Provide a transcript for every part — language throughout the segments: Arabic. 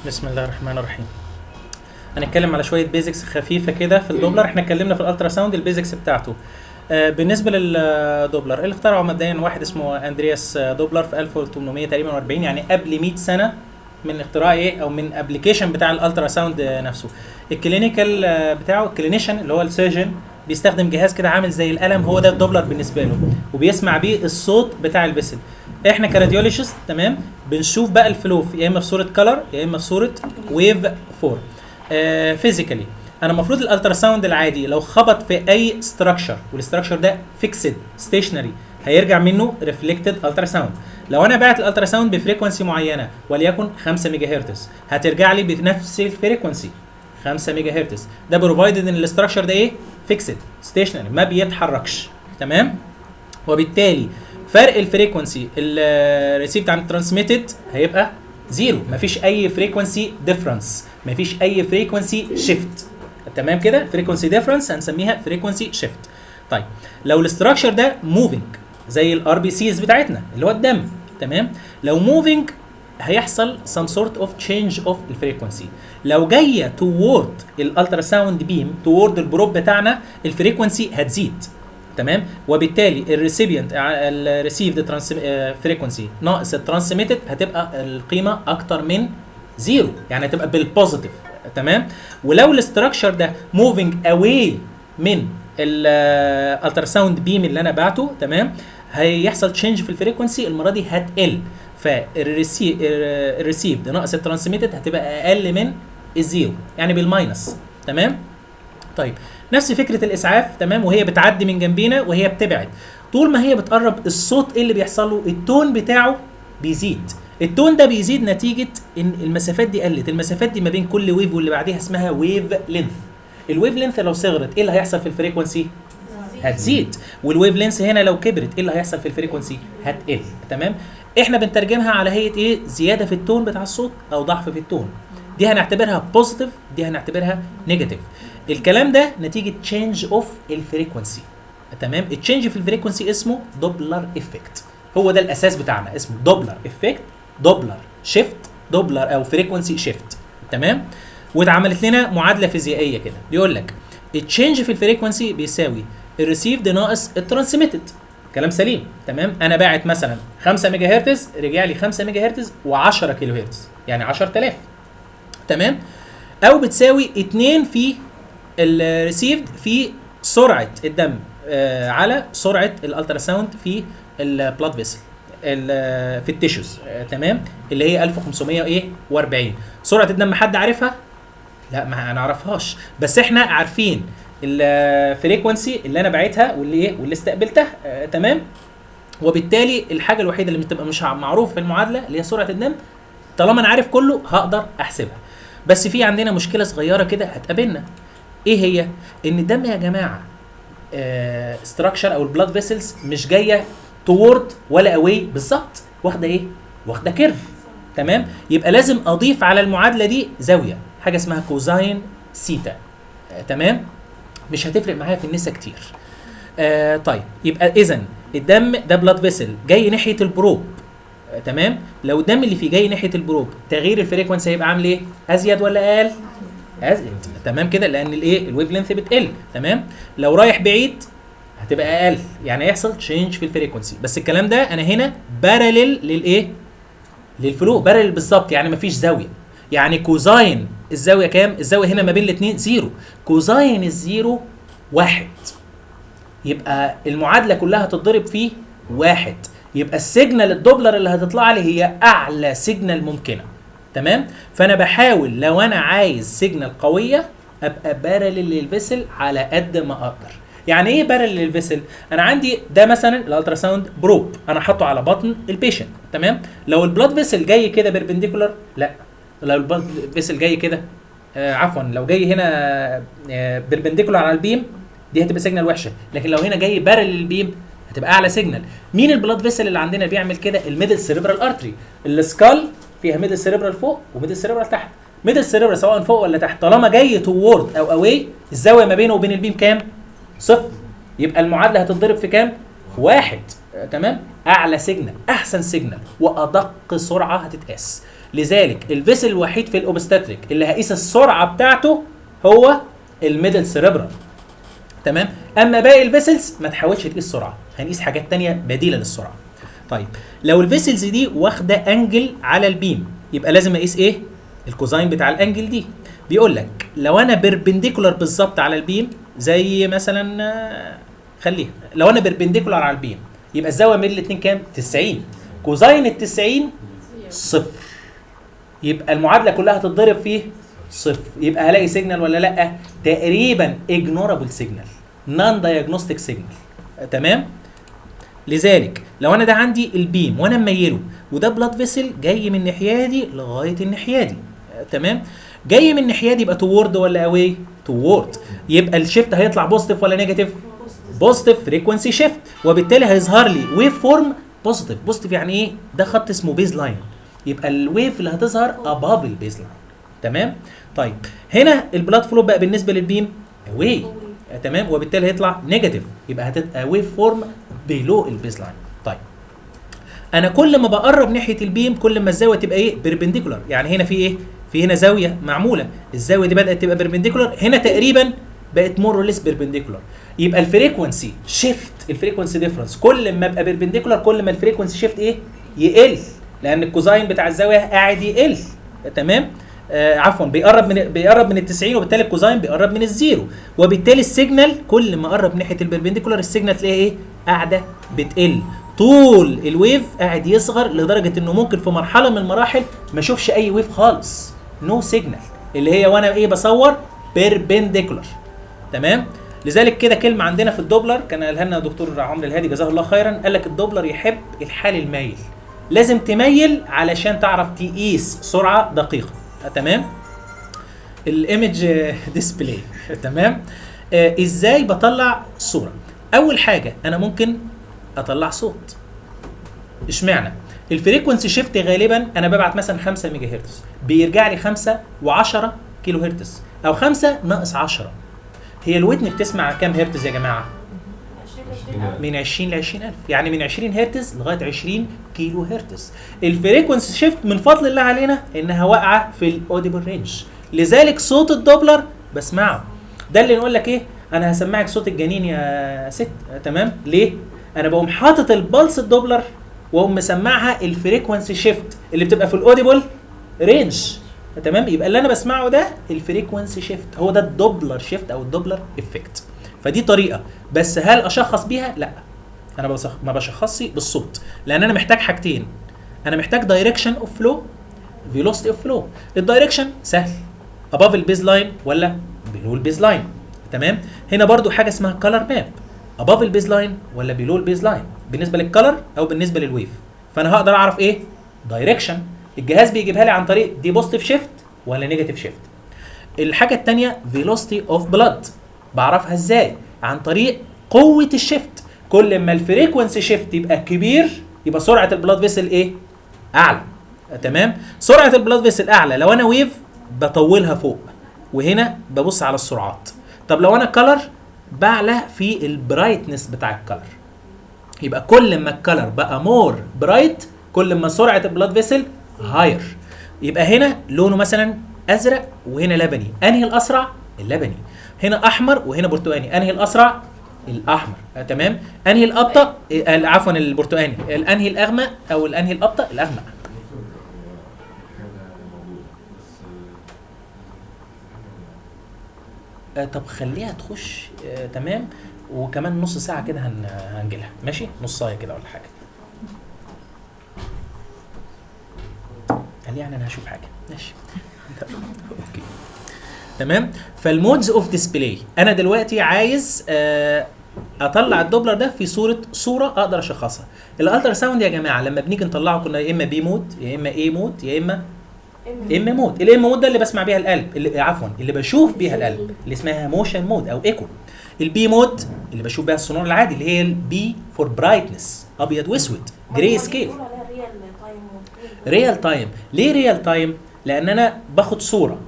بسم الله الرحمن الرحيم. هنتكلم على شويه بيزكس خفيفه كده في الدوبلر. احنا اتكلمنا في الالترا ساوند البيزكس بتاعته. بالنسبه للدوبلر اللي اخترعه مبدئيا واحد اسمه اندرياس دوبلر في 1800 تقريبا 40، يعني قبل 100 سنه من اختراع ايه او من ابلكيشن بتاع الالترا ساوند نفسه. الكلينيكال بتاعه الكلينيشن اللي هو السيرجن بيستخدم جهاز كده عامل زي القلم، هو ده الدوبلر بالنسبه له، وبيسمع بيه الصوت بتاع الفيسل. احنا كراديولوجيست تمام بنشوف بقى الفلو يا اما في صوره كلر يا اما في صوره ويف فور. فيزيكالي انا المفروض الالترا ساوند العادي لو خبط في اي ستراكشر والاستراكشر ده فيكسد ستيشنري هيرجع منه ريفلكتد الترا ساوند. لو انا بعت الالترا ساوند بفريكونسي معينه وليكن 5 ميجا هرتز هترجع لي بنفس الفريكونسي 5 ميجا هرتز، ده بروفايدد ان الاستراكشر ده ايه فيكسد ستيشنري ما بيتحركش تمام. وبالتالي فرق الفريكونسي الريسيفد عن الترانسميتد هيبقى زيرو، مفيش اي فريكونسي ديفرنس، مفيش اي فريكونسي شيفت تمام كده. فريكونسي ديفرنس هنسميها فريكونسي شيفت. طيب لو الاستراكشر ده موفينج زي الار بي سيز بتاعتنا اللي هو الدم تمام، لو موفينج هيحصل some sort of change of الفريكونسي. لو جايه toward الالترا ساوند بيم toward البروب بتاعنا الفريكونسي هتزيد تمام. وبالتالي الريسيبيانت الريسيفد فريكونسي ناقص الترانسميتد هتبقى القيمه اكتر من زيرو، يعني هتبقى بالبوزيتيف تمام. ولو الاستراكشر ده موفينج اواي من الالترا ساوند بيم اللي انا بعته تمام هيحصل تشينج في الفريكونسي، المره دي هتقل، فالريسيفد ناقص الترانسميتد هتبقى اقل من الزيرو يعني بالماينس تمام. طيب نفس فكره الاسعاف تمام، وهي بتعدي من جنبينا وهي بتبعد، طول ما هي بتقرب الصوت ايه اللي بيحصل له؟ التون بتاعه بيزيد. التون ده بيزيد نتيجه ان المسافات دي قلت، المسافات دي ما بين كل ويف واللي بعديها اسمها ويف لينث. الويف لينث لو صغرت ايه اللي هيحصل في الفريكونسي؟ هتزيد. والويف لينث هنا لو كبرت ايه اللي هيحصل في الفريكونسي؟ هتقل تمام. احنا بنترجمها على هيئه ايه؟ زياده في التون بتاع الصوت او ضعف في التون. دي هنعتبرها بوزيتيف، دي هنعتبرها نيجاتيف. الكلام ده نتيجه تشينج اوف الفريكونسي تمام. التشينج في الفريكونسي اسمه دوبلر افكت، هو ده الاساس بتاعنا، اسمه دوبلر افكت، دوبلر شيفت، دوبلر او فريكونسي شيفت تمام. واتعملت لنا معادله فيزيائيه كده بيقول لك التشينج في الفريكونسي بيساوي الريسيفد ناقص الترانسميتد. كلام سليم تمام. انا باعت مثلا 5 ميجا هرتز رجع لي 5 ميجا هرتز و10 كيلو هرتز يعني 10000 تمام. او بتساوي 2 في الريسيفد في سرعه الدم على سرعه الالترا ساوند في البلاد فيسل في التيشوز تمام، اللي هي 1540. سرعه الدم حد عارفها؟ لا ما نعرفهاش، بس احنا عارفين الفريكونسي اللي انا باعتها واللي ايه واللي استقبلتها تمام. وبالتالي الحاجه الوحيده اللي بتبقى مش معروف في المعادله اللي هي سرعه الدم، طالما انا عارف كله هقدر احسبها. بس في عندنا مشكله صغيره كده هتقابلنا، ايه هي؟ ان الدم يا جماعه ستراكشر او البلاد فيسلز مش جايه تورد ولا اواي بالظبط، واخده ايه؟ واخده كيرف تمام. يبقى لازم اضيف على المعادله دي زاويه، حاجه اسمها كوزاين سيتا تمام. مش هتفرق معايا في النسا كتير. طيب يبقى اذا الدم ده بلاد فيسل جاي ناحيه البروب تمام. لو الدم اللي فيه جاي ناحيه البروب تغيير الفريكونسي هيبقى عامل ايه؟ ازيد ولا اقل؟ ازيد تمام كده، لان الايه الويف لينث بتقل تمام. لو رايح بعيد هتبقى اقل، يعني هيحصل تشينج في الفريكونسي. بس الكلام ده انا هنا بارلل للايه؟ للفلو، بارلل بالظبط، يعني مفيش زاويه. يعني كوزاين الزاويه كام؟ الزاويه هنا ما بين الاثنين زيرو، كوزاين الزيرو 1. يبقى المعادله كلها هتتضرب فيه 1. يبقى السيجنال الدوبلر اللي هتطلع لي هي اعلى سيجنال ممكنه تمام. فانا بحاول لو انا عايز سيجنال قويه ابقى بارلل للفيسل على قد ما اقدر. يعني ايه بارلل للفيسل؟ انا عندي ده مثلا الالترا ساوند بروب انا حاطه على بطن البيشنت تمام. لو البلاد فيسل جاي كده بيربنديكولار لا، لو البلاد فيسل جاي كده عفوا لو جاي هنا بيربنديكولار على البيم دي هتبقى سيجنال وحشه، لكن لو هنا جاي بارلل للبيم هتبقى اعلى سيجنال. مين البلاد فيسل اللي عندنا بيعمل كده؟ الميدل سيريبرال ارتري. السكال فيها ميدل سيريبرال فوق وميدل سيريبرال تحت. ميدل سيريبرال سواء فوق ولا تحت طالما جاي توورد او اواي الزاويه ما بينه وبين البيم كام؟ 0. يبقى المعادله هتتضرب في كام؟ في 1 تمام، اعلى سيجنال، احسن سيجنال، وادق سرعه هتتقاس. لذلك الفيسل الوحيد في الاوبستاتريك اللي هقيس السرعه بتاعته هو الميدل سيريبرال. تمام، اما باقي الفيسلز ما تحاولش تقيس سرعه، هنقيس حاجات تانية بديله للسرعه. طيب لو الفيسلز دي واخده انجل على البيم يبقى لازم اقيس ايه؟ الكوزاين بتاع الانجل دي. بيقول لك لو انا بيربنديكولار بالظبط على البيم، زي مثلا خليها لو انا بيربنديكولار على البيم يبقى الزاويه بين الاثنين كام؟ 90. كوزاين ال 90 صفر، يبقى المعادله كلها هتتضرب فيه صفر. يبقى هلاقي سيجنال ولا لا؟ تقريبا اجنورابل سيجنال، نون دايجنوستيك سيجنال. تمام، لذلك لو انا ده عندي البيم وانا مميله وده بلاد فيسل جاي من الناحيه دي لغايه الناحيه دي، تمام، جاي من الناحيه دي يبقى توورد ولا اواي؟ توورد. يبقى الشيفت هيطلع بوزيتيف ولا نيجاتيف؟ بوزيتيف فريكوانسي شيفت، وبالتالي هيظهر لي ويف فورم بوزيتيف. بوزيتيف يعني ايه؟ ده خط اسمه بيز لاين، يبقى الويف اللي هتظهر اباف البيز لاين. تمام. طيب هنا البلاد فلو بقى بالنسبه للبيم اواي، تمام، وبالتالي هيطلع نيجاتيف، يبقى هتبقى ويف فورم بيلو البيز لاين. طيب انا كل ما بقرب ناحيه البيم كل ما الزاويه تبقى ايه؟ بيربنديكولار. يعني هنا في ايه؟ في هنا زاويه معموله، الزاويه دي بدات تبقى بيربنديكولار، هنا تقريبا بقت مور ليس بيربنديكولار. يبقى الفريكوانسي شيفت، الفريكوانسي ديفرنس، كل ما ابقى بيربنديكولار كل ما الفريكوانسي شيفت ايه؟ يقل، لان الكوزاين بتاع الزاويه قاعد يقل. تمام، عفوا بيقرب من ال 90، وبالتالي الكوزاين بيقرب من الزيرو، وبالتالي السيجنال كل ما قرب ناحيه البربنديكولار السيجنال تلاقيها ايه؟ قاعده بتقل. طول الويف قاعد يصغر لدرجه انه ممكن في مرحله من المراحل ما اشوفش اي ويف خالص، نو سيجنال، اللي هي وانا ايه؟ بصور بيربنديكولار. تمام، لذلك كده كلمه عندنا في الدوبلر كان قالها لنا دكتور عمرو الهادي جزاه الله خيرا، قال لك الدوبلر يحب الحال المايل، لازم تميل علشان تعرف تقيس سرعه دقيقه. تمام، الايمج ديسبلاي. تمام، ازاي بطلع صوره؟ اول حاجه انا ممكن اطلع صوت. اشمعنى؟ الفريكونسي شيفت غالبا انا ببعت مثلا 5 ميجا هرتز بيرجع لي 5 و10 كيلو هرتز، او 5 ناقص 10. هي الودن بتسمع كام هرتز يا جماعه؟ من 20 ل 20000، يعني من 20 هرتز لغايه 20 كيلو هرتز. الفريكونسي شيفت من فضل الله علينا انها واقعه في الاوديبل رينج، لذلك صوت الدوبلر بسمعه. ده اللي نقول لك ايه؟ انا هسمعك صوت الجنين يا ست. تمام، ليه؟ انا بقوم حاطط البلس الدوبلر واقوم مسمعها الفريكونسي شيفت اللي بتبقى في الاوديبل رينج. تمام، يبقى اللي انا بسمعه ده الفريكونسي شيفت، هو ده الدوبلر شيفت او الدوبلر افكت. فدي طريقه، بس هل اشخص بيها؟ لا، انا ما بشخصش بالصوت، لان انا محتاج حاجتين. انا محتاج دايركشن اوف فلو، فيلوسيتي اوف فلو. الدايركشن سهل، اباف البيز لاين ولا بيلو البيز لاين. تمام، هنا برضو حاجه اسمها كلر ماب، اباف البيز لاين ولا بيلو البيز لاين بالنسبه للكلر او بالنسبه للويف. فانا هقدر اعرف ايه؟ دايركشن. الجهاز بيجيبها لي عن طريق دي بوزيتيف شيفت ولا نيجاتيف شيفت. الحاجه الثانيه فيلوسيتي اوف بلاد، بعرفها ازاي؟ عن طريق قوه الشيفت. كل ما الفريكونسي شيفت يبقى كبير يبقى سرعه البلاد فيسل ايه؟ اعلى. تمام، سرعه البلاد فيسل اعلى لو انا ويف بطولها فوق، وهنا ببص على السرعات. طب لو انا كلر بعلى في البرايتنس بتاع الكلر، يبقى كل ما الكلر بقى مور برايت كل ما سرعه البلاد فيسل هاير. يبقى هنا لونه مثلا ازرق وهنا لبني، انهي الاسرع؟ اللبني. هنا احمر وهنا برتقاني، انهي الاسرع؟ الاحمر. تمام، انهي الابطا؟ عفوا البرتقاني. انهي الاغمق او انهي الابطا؟ الاغمق. طب خليها تخش. تمام، وكمان نص ساعه كده هنجيلها، ماشي؟ نص ساعه كده ولا حاجه. قال يعني انا هشوف حاجه، ماشي. اوكي تمام. فالمودز اوف ديسبلاي، انا دلوقتي عايز اطلع الدوبلر ده في صوره اقدر اشخصها. الالترا ساوند يا جماعه لما بنيجي نطلعه كنا يا اما بي مود يا اما اي مود يا اما ام مود. الام مود ده اللي بسمع بيها القلب، اللي عفوا اللي بشوف بيها القلب، اللي اسمها موشن مود او ايكو. البي مود اللي بشوف بيها السونار العادي، اللي هي البي فور برايتنس، ابيض واسود، جراي سكيل. ريال تايم. ليه ريال تايم؟ لان انا باخد صوره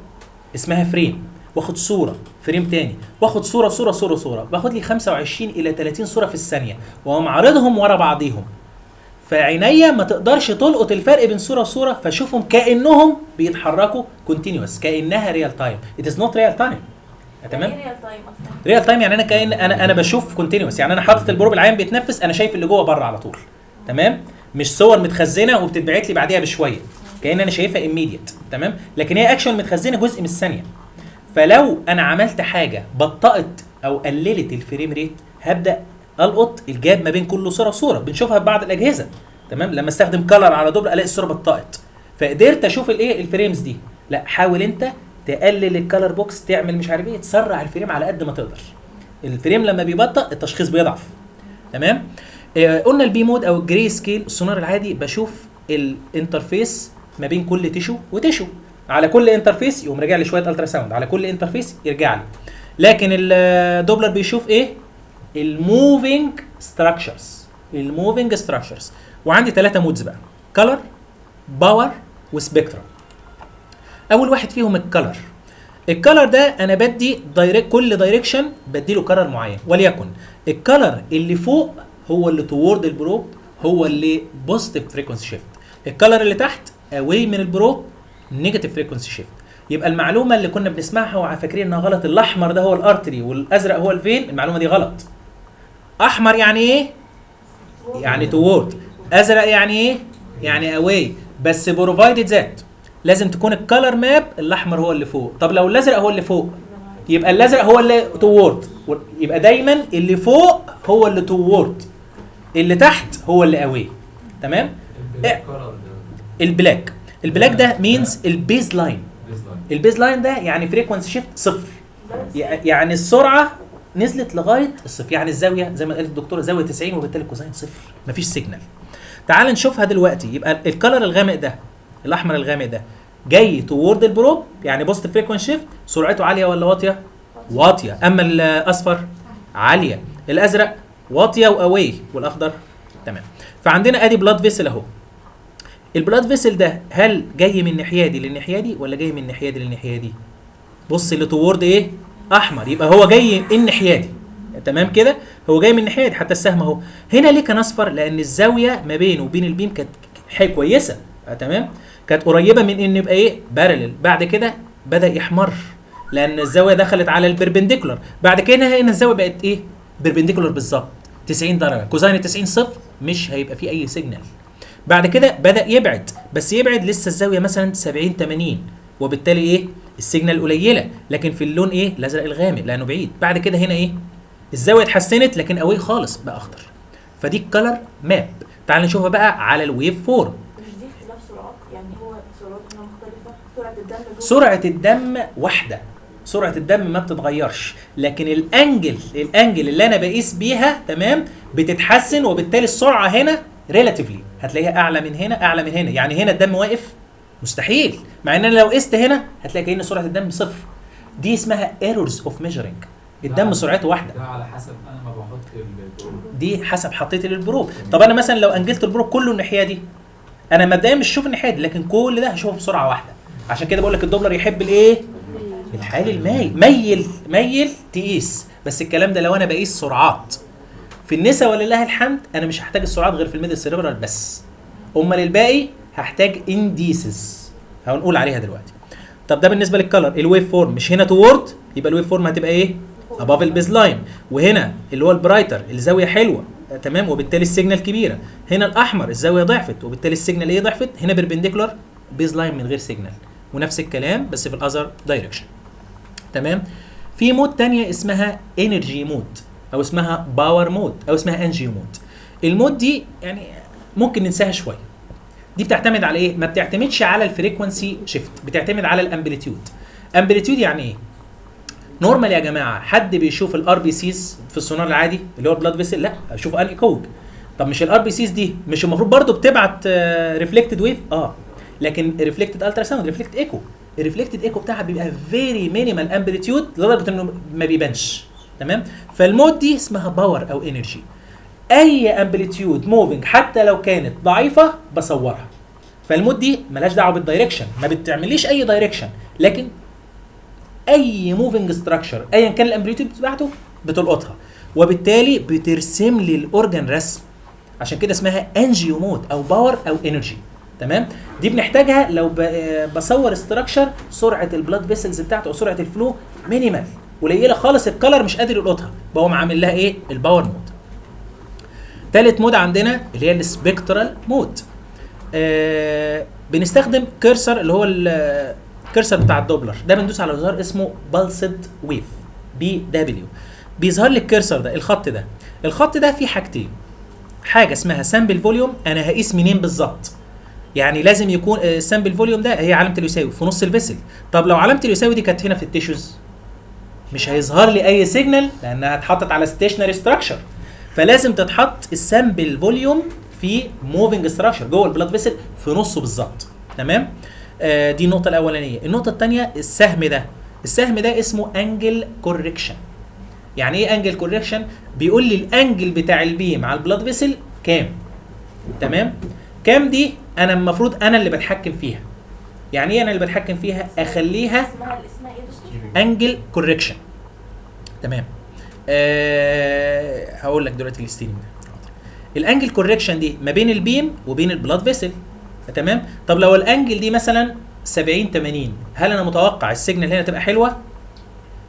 اسمها فريم، واخد صوره فريم تاني واخد صوره صوره صوره صوره، باخد لي 25 الى 30 صوره في الثانيه واقوم عارضهم ورا بعضيهم، فعينيا ما تقدرش تلقط الفرق بين صوره وصوره، فاشوفهم كانهم بيتحركوا كونتينوس، كانها ريال تايم. ات از نوت ريال تايم. تمام. ريال تايم يعني انا كأن انا بشوف كونتينوس، يعني انا حاطط البروب العين بيتنفس، انا شايف اللي جوه بره على طول. تمام، مش صور متخزنه وبتتبعت لي بعديها بشويه، كأن انا شايفها immediate. تمام، لكن هي اكشن متخزنه جزء من الثانيه. فلو انا عملت حاجه بطأت او قللت الفريم ريت، هبدا القط الجاب ما بين كل صوره وصوره، بنشوفها في بعض الاجهزه. تمام، لما استخدم كلر على دوبل الاقي الصوره بطأت، فقدرت اشوف الايه الفريمز دي. لا، حاول انت تقلل الكالر بوكس، تعمل مش عارف ايه، تسرع الفريم على قد ما تقدر. الفريم لما بيبطأ التشخيص بيضعف. تمام. قلنا البي مود او الجري سكيل، السونار العادي بشوف الانترفيس ما بين كل تيشو وتيشو، على كل انترفيس يقوم راجع لي شويه الترا ساوند، على كل انترفيس يرجع لي. لكن الدوبلر بيشوف ايه؟ الموفينج ستراكشرز. الموفينج ستراكشرز. وعندي 3 مودز بقى: كلر، باور، وسبيكترم. اول واحد فيهم الكلر. الكلر ده انا بدي كل دايركشن بدي له كلر معين، وليكن الكلر اللي فوق هو اللي توورد البروب، هو اللي بوزيتيف فريكوانسي شيفت. الكلر اللي تحت اواي من البروب، نيجاتيف فريكوانسي شيفت. يبقى المعلومه اللي كنا بنسمعها وفاكرين انها غلط، الاحمر ده هو الارتري والازرق هو الفين، المعلومه دي غلط. احمر يعني ايه؟ يعني توورد. ازرق يعني ايه؟ يعني اواي. بس بروفايدد ذات لازم تكون الكالر ماب الاحمر هو اللي فوق. طب لو الازرق هو اللي فوق، يبقى الازرق هو اللي توورد، يبقى دايما اللي فوق هو اللي توورد، اللي تحت هو اللي اواي. تمام. البلاك. البلاك ده مينز البيز لاين. البيز لاين ده يعني فريكوانسي شيفت صفر، يعني السرعه نزلت لغايه الصفر، يعني الزاويه زي ما قالت الدكتوره زاويه 90 وبالتالي الكوزاين صفر، مفيش سيجنال. تعال نشوفها دلوقتي. يبقى الكلر الغامق ده، الاحمر الغامق ده، جاي توورد البروب، يعني بوزيتيف فريكوانسي شيفت، سرعته عاليه ولا واطيه؟ واطيه. اما الاصفر عاليه، الازرق واطيه واواي، والاخضر تمام. فعندنا ادي بلاد فيسل اهو. البلاد فيسل ده هل جاي من الناحيه دي للناحيه دي ولا جاي من الناحيه دي للناحيه دي؟ بص اللي توورد ايه؟ احمر، يبقى هو جاي الناحيه دي. تمام كده، هو جاي من الناحيه دي. حتى السهم اهو هنا ليه كان اصفر؟ لان الزاويه ما بينه وبين البيم كانت كويسه. تمام، كانت قريبه من ان يبقى ايه؟ بارلل. بعد كده بدا يحمر لان الزاويه دخلت على البربنديكولار. بعد كده هنا الزاويه بقت ايه؟ بربنديكولار بالظبط 90 درجه. كوزاين 90 صفر، مش هيبقى فيه اي سيجنال. بعد كده بدا يبعد، بس يبعد لسه الزاويه مثلا 70 80، وبالتالي ايه؟ السيجنال قليله. لكن في اللون ايه؟ الازرق الغامق لانه بعيد. بعد كده هنا ايه؟ الزاويه اتحسنت لكن قوي خالص بقى اخضر. فدي الكلر ماب. تعال نشوفها بقى على الويف فورم. مش دي اختلاف سرعات؟ يعني هو سرعتنا مختلفه، سرعه الدم سرعه الدم واحده، سرعه الدم ما بتتغيرش، لكن الانجل اللي انا بقيس بيها تمام بتتحسن، وبالتالي السرعه هنا ريلاتيفلي هتلاقيها اعلى من هنا، اعلى من هنا. يعني هنا الدم واقف مستحيل، مع ان انا لو قست هنا هتلاقي كأن سرعه الدم صفر. دي اسمها ايرورز اوف ميجرنج. الدم سرعته واحده. ده على حسب انا ما بحط البروب. دي حسب حطيت للبروب. طب انا مثلا لو انجلت البروب كله الناحيه دي، انا مبدئيا مش هشوف الناحيه دي، لكن كل ده هشوفه بسرعه واحده. عشان كده بقول لك الدوبلر يحب الايه؟ الحال المايل. ميل تقيس. بس الكلام ده لو انا بقيس سرعات. في النساء ولله الحمد انا مش هحتاج السرعات غير في الميدل سيريبرال بس. امال الباقي هحتاج انديسز هنقول عليها دلوقتي. طب ده بالنسبه للكلر. الويف فورم مش هنا توورد، يبقى الويف فورم هتبقى ايه؟ اباف البيز لاين. وهنا اللي هو البرايتر الزاويه حلوه تمام، وبالتالي السيجنال كبيره. هنا الاحمر الزاويه ضعفت، وبالتالي السيجنال ايه؟ ضعفت. هنا بيربنديكولار بيز لاين من غير سيجنال. ونفس الكلام بس في الاذر دايركشن. تمام. في مود تانية اسمها انرجي مود، او اسمها باور مود، او اسمها انجي مود. المود دي يعني ممكن ننساها شويه. دي بتعتمد على ايه؟ ما بتعتمدش على الفريكوانسي شيفت، بتعتمد على الامبليتيود. امبليتيود يعني ايه؟ نورمال يا جماعه حد بيشوف الار بي سيز في السونار العادي اللي هو البلاد فيسل؟ لا، اشوف اني كوج. طب مش الار بي سيز دي مش المفروض برضو بتبعت ريفلكتد ويف؟ لكن ريفلكتد الترا ساوند، ريفلكتد ايكو. الريفلكتد ايكو بتاعها بيبقى فيري مينيمال امبليتيود لدرجه انه ما بيبانش. تمام. فالمود دي اسمها باور او انرجي. اي امبليتيود موفينج حتى لو كانت ضعيفه بصورها. فالمود دي مالهاش دعوه بالدايركشن، ما بتعمليش اي دايركشن، لكن اي موفينج ستراكشر ايا كان الامبليتيود بتاعته بتلقطها، وبالتالي بترسم لي الاورجن رسم. عشان كده اسمها انجيو مود او باور او انرجي. تمام. دي بنحتاجها لو بصور ستراكشر سرعه البلاد فيسلز بتاعته او سرعه الفلو مينيمال قليله خالص، الكلر مش قادر يلقطها، بقوم عامل لها ايه؟ الباور مود. ثالث مود عندنا اللي هي السبكترال مود. بنستخدم كيرسر اللي هو الكيرسر بتاع الدوبلر ده، بندوس على زرار اسمه بالسد ويف بي دبليو، بيظهر لي الكيرسر ده الخط ده فيه حاجتين، حاجه اسمها سامبل فوليوم، انا هقيس منين بالظبط، يعني لازم يكون السامبل فوليوم ده هي علامه اليساوي في نص الفيسل. طب لو علامه اليساوي دي كانت هنا في التيشوز مش هيظهر لي اي سيجنال لانها اتحطت على ستيشنري ستراكشر، فلازم تتحط السامبل فوليوم في موفينج ستراكشر جوه البلاد فيسل في نصه بالظبط. تمام. دي النقطه الاولانيه. النقطه الثانيه السهم ده اسمه انجل كوركشن. يعني ايه انجل كوركشن؟ بيقول لي الانجل بتاع البيم على البلاد فيسل كام. تمام. كام دي انا المفروض انا اللي بتحكم فيها. يعني ايه انا اللي بتحكم فيها؟ اخليها اسمها ايه دكتور؟ انجل كوركشن. تمام. هقول لك دلوقتي الستيرنج ده. الانجل كوركشن دي ما بين البيم وبين البلاد فيسل. تمام. طب لو الانجل دي مثلا 70 80، هل انا متوقع السيجنال هنا تبقى حلوه؟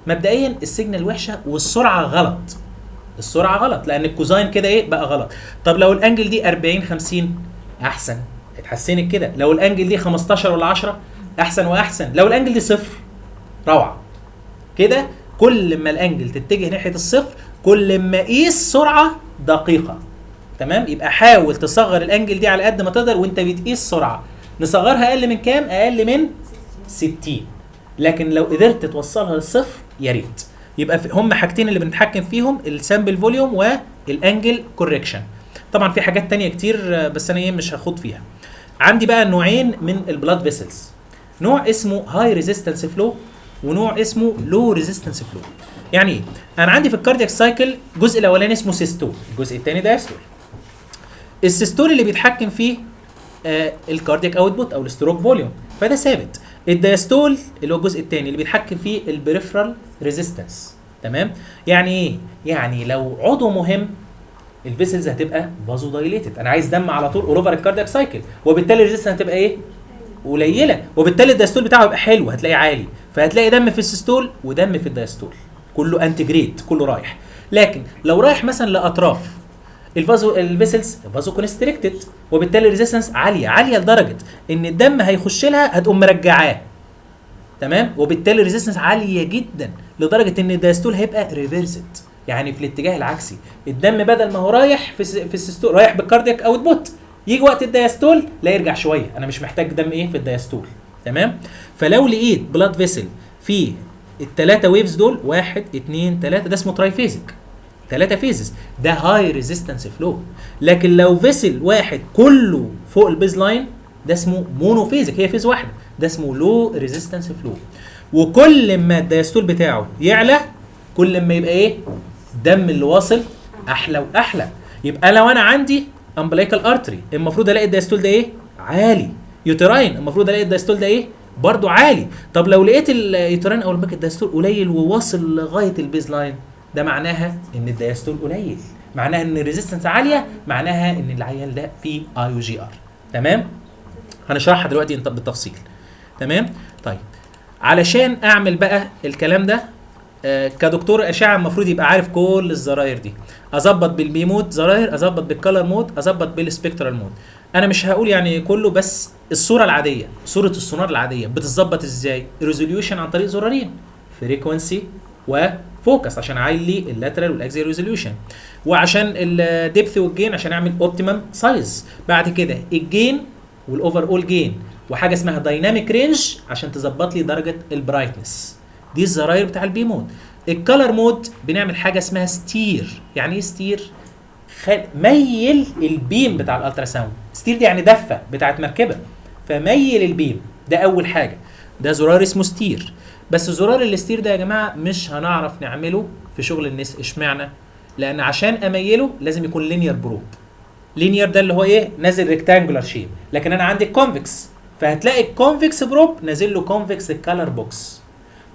مبدئيا السيجنال وحشه والسرعه غلط، لان الكوزاين كده ايه بقى غلط. طب لو الانجل دي 40 50 احسن، اتحسنت كده. لو الانجل دي 15 ولا 10 احسن واحسن. لو الانجل دي صفر روعه. كده كل ما الانجل تتجه ناحيه الصفر كل ما قيس سرعه دقيقه. تمام. يبقى حاول تصغر الانجل دي على قد ما تقدر وانت بتقيس سرعه. نصغرها اقل من كام؟ اقل من 60. لكن لو قدرت توصلها للصفر يا ريت. يبقى هم حاجتين اللي بنتحكم فيهم، السامبل فوليوم والانجل كوركشن. طبعا في حاجات تانية كتير بس انا مش هاخد فيها. عندي بقى نوعين من البلاد فيسلز، نوع اسمه هاي ريزيستنس فلو ونوع اسمه لو ريزيستنس فلو. يعني ايه؟ انا عندي في الكاردياك سايكل الجزء الاولاني اسمه سيستول، الجزء الثاني دايستول. السيستول اللي بيتحكم فيه الكاردياك اوتبوت او الستروك فوليوم، فده ثابت. الدايستول اللي هو الجزء الثاني اللي بيتحكم فيه البريفرال ريزيستنس. تمام. يعني ايه؟ يعني لو عضو مهم الفيسلز هتبقى فازو دايليتد، انا عايز دم على طول اوفر الكاردياك سايكل، وبالتالي الريزيستنس هتبقى ايه؟ قليله، وبالتالي الدايستول بتاعه يبقى حلو، هتلاقي عالي، فهتلاقي دم في السيستول ودم في الدايستول، كله انتجريت، كله رايح. لكن لو رايح مثلا لاطراف الفيسلز فازو كونستريكتد، وبالتالي الريزيستنس عاليه لدرجه ان الدم هيخش لها هتقوم مرجعاه. تمام. وبالتالي الريزيستنس عاليه جدا لدرجه ان الدايستول هيبقى ريفيرسد، يعني في الاتجاه العكسي. الدم بدل ما هو رايح في السيستول رايح بالكاردياك اوتبوت، يجي وقت الدايستول لا يرجع شويه، انا مش محتاج دم ايه في الدايستول. تمام. فلو لقيت بلاد فيسل فيه الثلاثه ويفز دول 1 2 3، ده اسمه تراي فيزيك، 3 فيزز، ده هاي ريزيستنس فلو. لكن لو فيسل واحد كله فوق البيز لاين ده اسمه مونو فيزيك، هي فيز واحده، ده اسمه لو ريزيستنس فلو. وكل ما الدايستول بتاعه يعلى كل ما يبقى ايه؟ الدم اللي واصل احلى واحلى. يبقى لو انا عندي امبليكال ارتري المفروض الاقي الدايستول ده ايه؟ عالي. يوتراين المفروض الاقي الدايستول ده ايه؟ برضو عالي. طب لو لقيت اليوتراين او الباك الدايستول قليل وواصل لغايه البيز لاين، ده معناها ان الدايستول قليل، معناها ان الريزيستنس عاليه، معناها ان العيان ده فيه اي او جي ار. تمام. هنشرحها دلوقتي انت بالتفصيل. تمام. طيب علشان اعمل بقى الكلام ده كدكتور اشعه المفروض يبقى عارف كل الزراير دي. اظبط بالبي مود زراير، اظبط بالكالر مود، اظبط بالسبكترال مود. انا مش هقول يعني كله، بس الصوره العاديه، صوره السونار العاديه بتتظبط ازاي؟ ريزوليوشن عن طريق زرارين، فريكوانسي وفوكس عشان اعلي اللاترال والاكزيال ريزوليوشن، وعشان الديبث والجين عشان اعمل اوبتيمم سايز. بعد كده الجين والاوفر اول جين، وحاجه اسمها دايناميك رينج عشان تظبط لي درجه البرايتنس. دي الزراير بتاع البي مود. الكالر مود بنعمل حاجه اسمها ستير. يعني ايه ستير؟ ميل البيم بتاع الالترا ساوند. ستير دي يعني دفه بتاعت مركبه، فميل البيم، ده اول حاجه، ده زرار اسمه ستير. بس زرار الستير ده يا جماعه مش هنعرف نعمله في شغل الناس. اشمعنى؟ لان عشان اميله لازم يكون لينير بروب. لينير ده اللي هو ايه؟ نازل ريكتانجولار شيب، لكن انا عندي كونفكس، فهتلاقي الكونفكس بروب نازل له كونفكس كالر بوكس.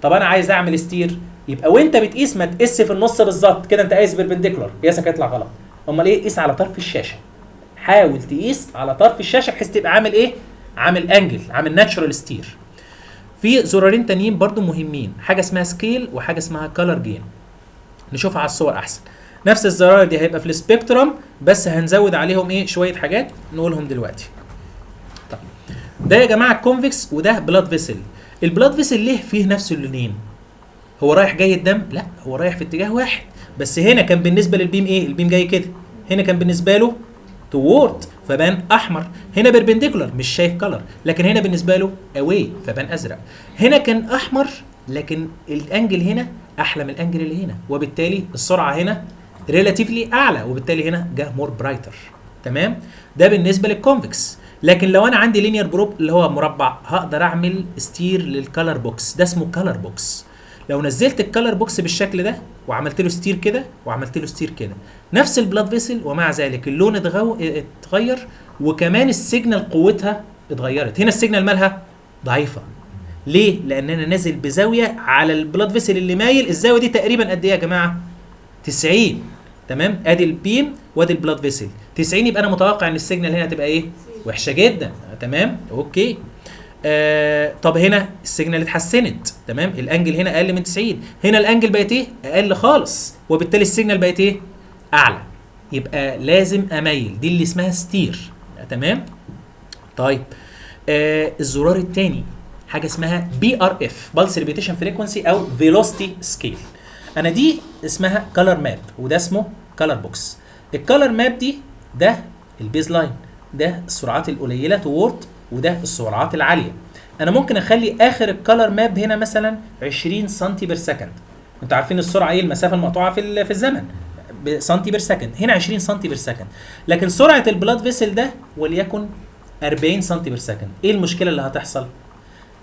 طب انا عايز اعمل ستير، يبقى وانت بتقيس ما تقيس في النص بالظبط كده، انت قايس بيربنديكولار، قياسك هيطلع غلط. امال ايه؟ قيس على طرف الشاشه، حاول تقيس على طرف الشاشه بحيث تبقى عامل ايه؟ عامل انجل، عامل ناتشورال ستير. في زرارين تانيين برضو مهمين، حاجه اسمها سكيل وحاجه اسمها كولر جين. نشوفها على الصور احسن. نفس الزرار دي هيبقى في السبيكترم، بس هنزود عليهم ايه؟ شويه حاجات نقولهم دلوقتي. طيب ده يا جماعه الكونفكس وده بلاد فيسل. البلاد فيسل ليه فيه نفس اللونين؟ هو رايح جاي الدم؟ لا، هو رايح في اتجاه واحد، بس هنا كان بالنسبه للبيم ايه؟ البيم جاي كده، هنا كان بالنسبه له توورد فبان احمر، هنا بيربنديكولار مش شايف كلر، لكن هنا بالنسبه له اواي فبان ازرق. هنا كان احمر لكن الانجل هنا احلى من الانجل اللي هنا، وبالتالي السرعه هنا ريلاتيفلي اعلى، وبالتالي هنا جه مور برايتر. تمام؟ ده بالنسبه للكونفكس. لكن لو انا عندي لينير بروب اللي هو مربع، هقدر اعمل ستير للكلر بوكس، ده اسمه كلر بوكس. لو نزلت الكلر بوكس بالشكل ده وعملت له ستير كده وعملت له ستير كده، نفس البلاد فيسل ومع ذلك اللون اتغير، وكمان السيجنال قوتها اتغيرت. هنا السيجنال مالها ضعيفه. ليه؟ لان انا نازل بزاويه على البلاد فيسل اللي مايل، الزاويه دي تقريبا قد ايه يا جماعه؟ 90. تمام؟ ادي البيم وادي البلاد فيسل 90، يبقى انا متوقع ان السيجنال هنا هتبقى ايه؟ وحشه جدا. تمام؟ اوكي. طب هنا السيجنال اتحسنت. تمام؟ الانجل هنا اقل من 90، هنا الانجل بقت ايه؟ اقل خالص، وبالتالي السيجنال بقت ايه؟ اعلى. يبقى لازم اميل، دي اللي اسمها ستير. تمام؟ طيب الزرار الثاني حاجه اسمها بي ار اف، بالس ريبيتيشن فريكونسي او فيلوسيتي سكيل. انا دي اسمها كلر ماب وده اسمه كلر بوكس. الكلر ماب دي ده البيز لاين، ده السرعات القليله توورد، وده السرعات العاليه. انا ممكن اخلي اخر الكلر ماب هنا مثلا 20 سم بير سكند. انتوا عارفين السرعه ايه؟ المسافه المقطوعه في الزمن سنتي بير سكند، هنا 20 سم بير سكند. لكن سرعه البلاد فيسل ده وليكن 40 سم بير سكند. ايه المشكله اللي هتحصل؟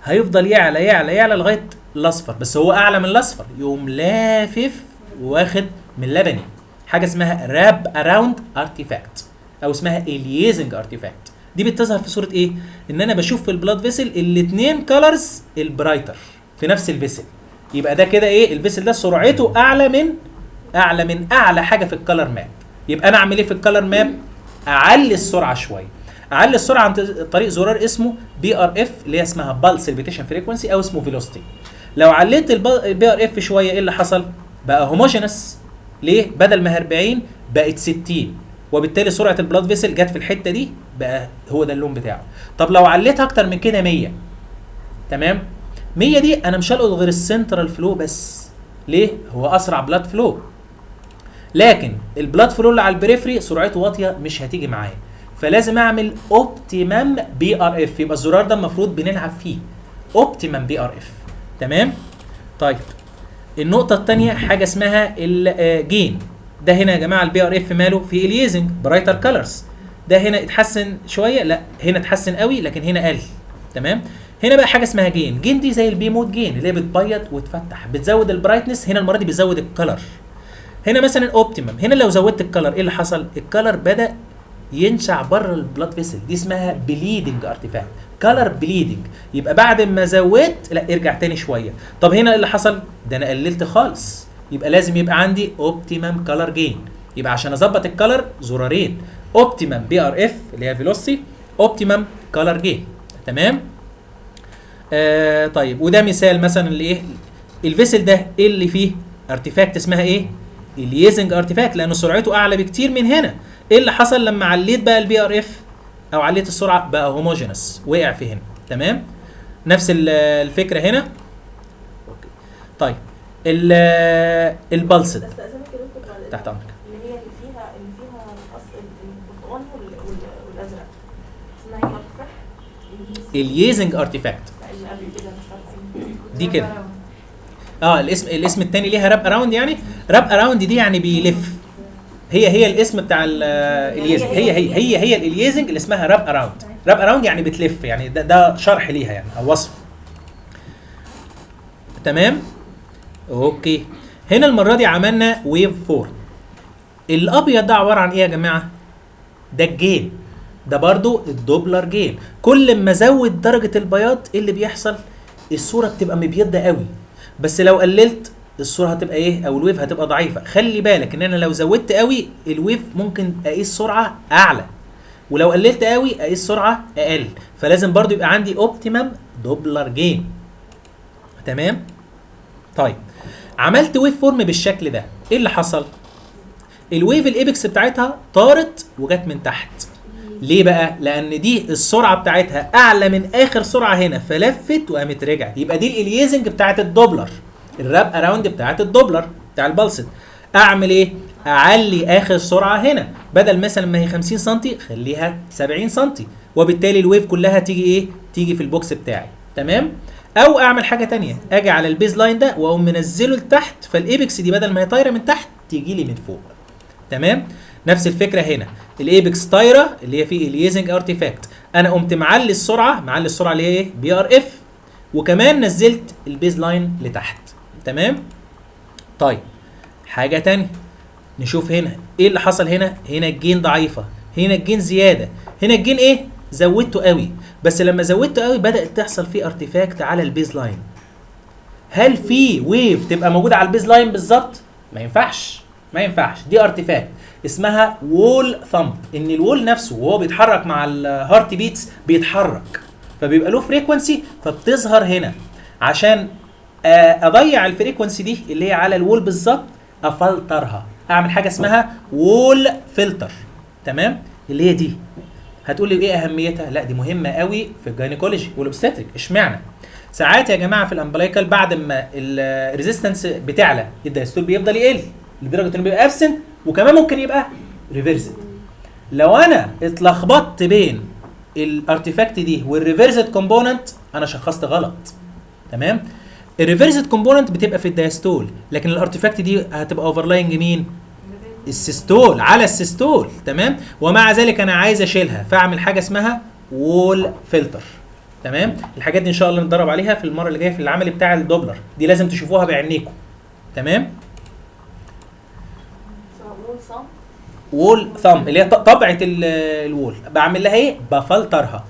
هيفضل يعلى يعلى يعلى لغايه الاصفر، بس هو اعلى من الاصفر، يقوم لافف واخد من اللبني، حاجه اسمها راب اراوند ارتيفاكت او اسمها اليزنج ارتيفاكت. دي بتظهر في صوره ايه؟ ان انا بشوف في البلاد فيسل الاثنين كلرز البرايتر في نفس الفيسل. يبقى ده كده ايه؟ الفيسل ده سرعته اعلى من اعلى حاجه في الكلر ماب. يبقى انا اعمل ايه في الكلر ماب؟ اعلي السرعه شويه، اعلي السرعه عن طريق زرار اسمه بي ار اف اللي هي اسمها بالس ريبيتيشن فريكونسي او اسمه فيلوسيتي. لو عليت البي ار اف شويه ايه اللي حصل؟ بقى هوموجينس. ليه؟ بدل ما 40 بقت 60، وبالتالي سرعه البلاد فيسل جت في الحته دي، بقى هو ده اللون بتاعه. طب لو عليت اكتر من كده 100، تمام؟ 100 دي انا مش هلقط غير السنترال فلو بس. ليه؟ هو اسرع بلاد فلو، لكن البلاد فلو اللي على البريفري سرعته واطيه مش هتيجي معايا، فلازم اعمل اوبتيمم بي ار اف. يبقى الزرار ده المفروض بنلعب فيه اوبتيمم بي ار اف. تمام؟ طيب النقطه الثانيه حاجه اسمها الجين. ده هنا يا جماعه البي ار اف ماله؟ في اليزنج برايتر كلرز. ده هنا اتحسن شويه، لا هنا اتحسن قوي لكن هنا قل. تمام؟ هنا بقى حاجه اسمها جين. جين دي زي البي مود جين اللي هي بتبيض وتفتح، بتزود البرايتنس. هنا المره دي بتزود الكلر. هنا مثلا اوبتيمم، هنا لو زودت الكلر ايه اللي حصل؟ الكلر بدا ينشع بره البلاد فيسل، دي اسمها بليدنج ارتيفاكت، كلر بليدنج. يبقى بعد ما زودت لا ارجع تاني شويه. طب هنا ايه اللي حصل؟ ده انا قللت خالص، يبقى لازم يبقى عندي اوبتيمم كلر جين. يبقى عشان اظبط الكلر زرارين، اوبتيمم بي ار اف اللي هي فيلوسيتي، اوبتيمم كلر جين. تمام؟ طيب وده مثال مثلا لايه؟ الفيسل ده ايه اللي فيه ارتيفاكت اسمها ايه؟ اليزنج ارتيفاكت، لانه سرعته اعلى بكتير من هنا. ايه اللي حصل لما عليت بقى البي ار اف او عليت السرعه؟ بقى هوموجينس، وقع في هنا. تمام؟ نفس الفكره هنا. اوكي. طيب البلس ده تحت امرك. اللي هي اللي فيها البرتقاني والازرق اسمها ايه؟ ارتفاكت اليزنج ارتيفاكت اللي قبل كده مثلا دي كده. الاسم الثاني ليها راب اراوند، يعني راب اراوند دي يعني بيلف. هي الاسم بتاع اليزنج، هي اليزنج اللي اسمها راب اراوند. راب اراوند يعني بتلف، يعني ده شرح ليها يعني او وصف. تمام؟ اوكي. هنا المره دي عملنا ويف فورم. الابيض ده عباره عن ايه يا جماعه؟ ده الجين، ده برضو الدوبلر جين. كل ما ازود درجه البياض ايه اللي بيحصل؟ الصوره بتبقى مبيضه قوي. بس لو قللت الصوره هتبقى ايه، او الويف هتبقى ضعيفه. خلي بالك ان انا لو زودت قوي الويف ممكن اقيس سرعه اعلى، ولو قللت قوي اقيس سرعه اقل. فلازم برضو يبقى عندي اوبتيمم دوبلر جين. تمام. طيب عملت ويف فورم بالشكل ده، ايه اللي حصل؟ الويف الايبكس بتاعتها طارت وجت من تحت. ليه بقى؟ لان دي السرعه بتاعتها اعلى من اخر سرعه هنا، فلفت وقامت رجعت. يبقى دي الاليزنج بتاعت الدوبلر، الراب اراوند بتاعت الدوبلر بتاع البلسد. اعمل ايه؟ اعلي اخر سرعه هنا، بدل مثلا ما هي 50 سم خليها 70 سم، وبالتالي الويف كلها تيجي ايه؟ تيجي في البوكس بتاعي. تمام. او اعمل حاجه تانية، اجي على البيز لاين ده واقوم منزله لتحت، فالايبكس دي بدل ما هي طايره من تحت تيجي لي من فوق. تمام. نفس الفكره هنا، الايبكس طايره اللي هي فيه اليزنج ارتيفاكت، انا قمت معلي السرعه اللي هي ايه؟ بي ار اف، وكمان نزلت البيز لاين لتحت. تمام. طيب حاجه تانية نشوف هنا ايه اللي حصل. هنا الجين ضعيفه، هنا الجين زياده، هنا الجين ايه؟ زودته قوي. بس لما زودته قوي بدات تحصل فيه ارتيفاكت على البيز لاين. هل في ويف تبقى موجوده على البيز لاين بالظبط؟ ما ينفعش. دي ارتيفاكت اسمها وول ثامب، ان الوول نفسه وهو بيتحرك مع الهارت بيتس بيتحرك، فبيبقى له فريكونسي فبتظهر هنا. عشان اضيع الفريكونسي دي اللي هي على الوول بالظبط، افلترها، اعمل حاجه اسمها وول فلتر. تمام. اللي هي دي. هتقول لي ايه اهميتها؟ لا دي مهمه قوي في الجاينيكولوجي والاوبستريك. اشمعنى؟ ساعات يا جماعه في الامبلايكال بعد ما الريزيستنس بتعلى الدايستول بيفضل يقل لدرجه انه بيبقى ابسنت، وكمان ممكن يبقى ريفرسد. لو انا اتلخبطت بين الارتيفاكت دي والريفرسد كومبوننت انا شخصت غلط. تمام. الريفرسد كومبوننت بتبقى في الدايستول، لكن الارتيفاكت دي هتبقى اوفرلاينج مين؟ السيستول، على السيستول. تمام. ومع ذلك انا عايز اشيلها، فاعمل حاجه اسمها وول فلتر. تمام. الحاجات دي ان شاء الله نتدرب عليها في المره اللي جايه في العمل بتاع الدوبلر، دي لازم تشوفوها بعينيكم. تمام. وول ثامب اللي هي طبعه الوول، بعمل لها ايه؟ بفلترها.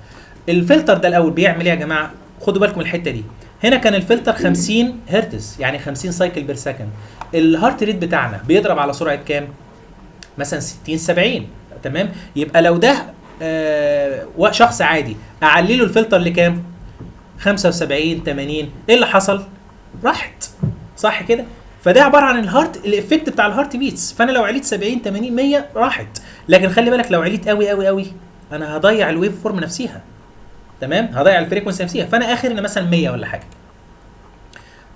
الفلتر ده الاول بيعمل ايه يا جماعه؟ خدوا بالكم الحته دي. هنا كان الفلتر 50 هرتز، يعني 50 سايكل بير سكند. الهارت ريت بتاعنا بيضرب على سرعه كام؟ مثلا 60 70. تمام. يبقى لو ده شخص عادي اعلي له الفلتر لكام؟ 75 80. ايه اللي حصل؟ راحت. صح كده؟ فده عباره عن الهارت، الافكت بتاع الهارت بيتس. فانا لو عليت 70 80 100 راحت. لكن خلي بالك لو عليت قوي قوي قوي انا هضيع الويف فورم نفسها. تمام. هضيع الفريكونسي نفسها، فانا اخر مثلا 100 ولا حاجه.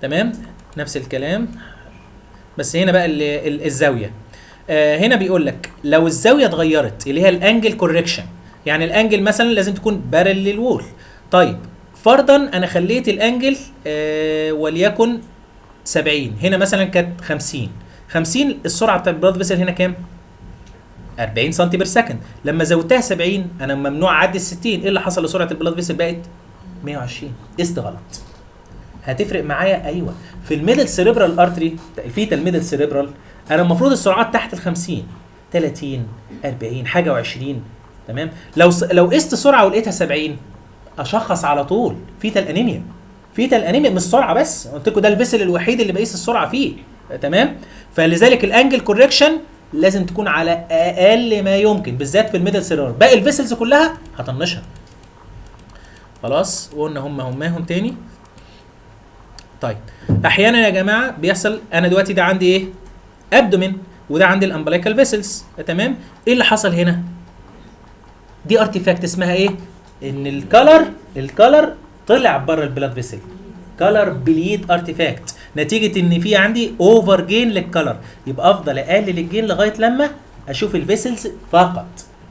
تمام. نفس الكلام، بس هنا بقى الزاويه. هنا بيقول لك لو الزاويه اتغيرت اللي هي الانجل كوركشن، يعني الانجل مثلا لازم تكون بارل للوول. طيب فرضا انا خليت الانجل وليكن 70، هنا مثلا كانت 50 السرعه بتاعت البلاد فيسل هنا كام؟ 40 سم بير سكند. لما زودتها 70 انا ممنوع اعدي ال 60. ايه اللي حصل لسرعه البلاد فيسل؟ بقت 120. قست غلط. هتفرق معايا؟ ايوه. في الميدل سيريبرال ارتري، في الميدل سيريبرال، انا المفروض السرعات تحت ال 50 30 40 حاجه و20. تمام. لو قست سرعه ولقيتها 70 اشخص على طول فيتال انيميا. فيتال انيميا مش سرعه بس، قلت لكم ده الفيسل الوحيد اللي بقيس السرعه فيه. تمام. فلذلك الانجل كوركشن لازم تكون على اقل ما يمكن، بالذات في الميدل سيريبرال. باقي الفيسلز كلها هطنشها. خلاص قلنا هم تاني. طيب احيانا يا جماعه بيحصل، انا دلوقتي ده عندي ايه؟ ابدومين، وده عندي الامبلايكال فيسلز. تمام. ايه اللي حصل هنا؟ دي ارتيفاكت اسمها ايه؟ ان الكالر طلع بره البلاد فيسل. كالر بليد ارتيفاكت، نتيجه ان في عندي اوفر جين للكالر. يبقى افضل اقلل الجين لغايه لما اشوف الفيسلز فقط.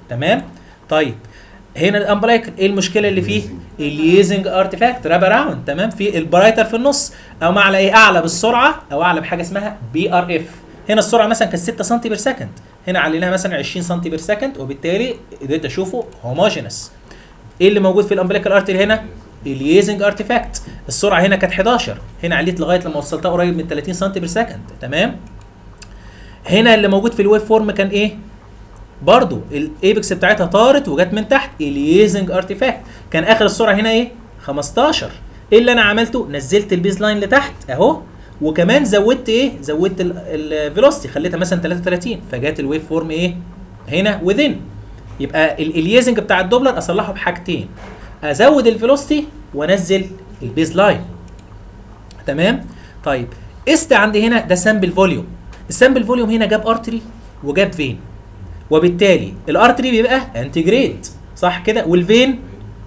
تمام. طيب هنا الامبلايكال ايه المشكله اللي فيه؟ اليزنج ارتيفاكت راب اراوند. تمام. في البرايتر في النص، او مع ايه؟ اعلى بالسرعه او اعلى بحاجه اسمها بي ار اف. هنا السرعه مثلا كانت 6 سم بير سكند، هنا عليناها مثلا 20 سم بير سكند، وبالتالي قدرت اشوفه هوموجينس. ايه اللي موجود في الامبليكال ارتري هنا؟ اليزنج ارتيفاكت. السرعه هنا كانت 11، هنا عليت لغايه لما وصلتها قريب من 30 سم بير سكند. تمام. هنا اللي موجود في الويف فورم كان ايه؟ برضو الايبكس بتاعتها طارت وجت من تحت، اليزنج ارتيفاكت. كان اخر السرعه هنا ايه؟ 15. ايه اللي انا عملته؟ نزلت البيز لاين لتحت اهو، وكمان زودت ايه؟ زودت الفيلوسيتي، خليتها مثلا 33، فجات الويف فورم ايه؟ هنا وذين. يبقى الاليازنج بتاع الدوبلر اصلحه بحاجتين، ازود الفيلوسيتي وانزل البيز لاين. تمام؟ طيب قست عندي هنا ده سامبل فوليوم، السامبل فوليوم هنا جاب ارتري وجاب فين، وبالتالي الارتري بيبقى انتجريد صح كده، والفين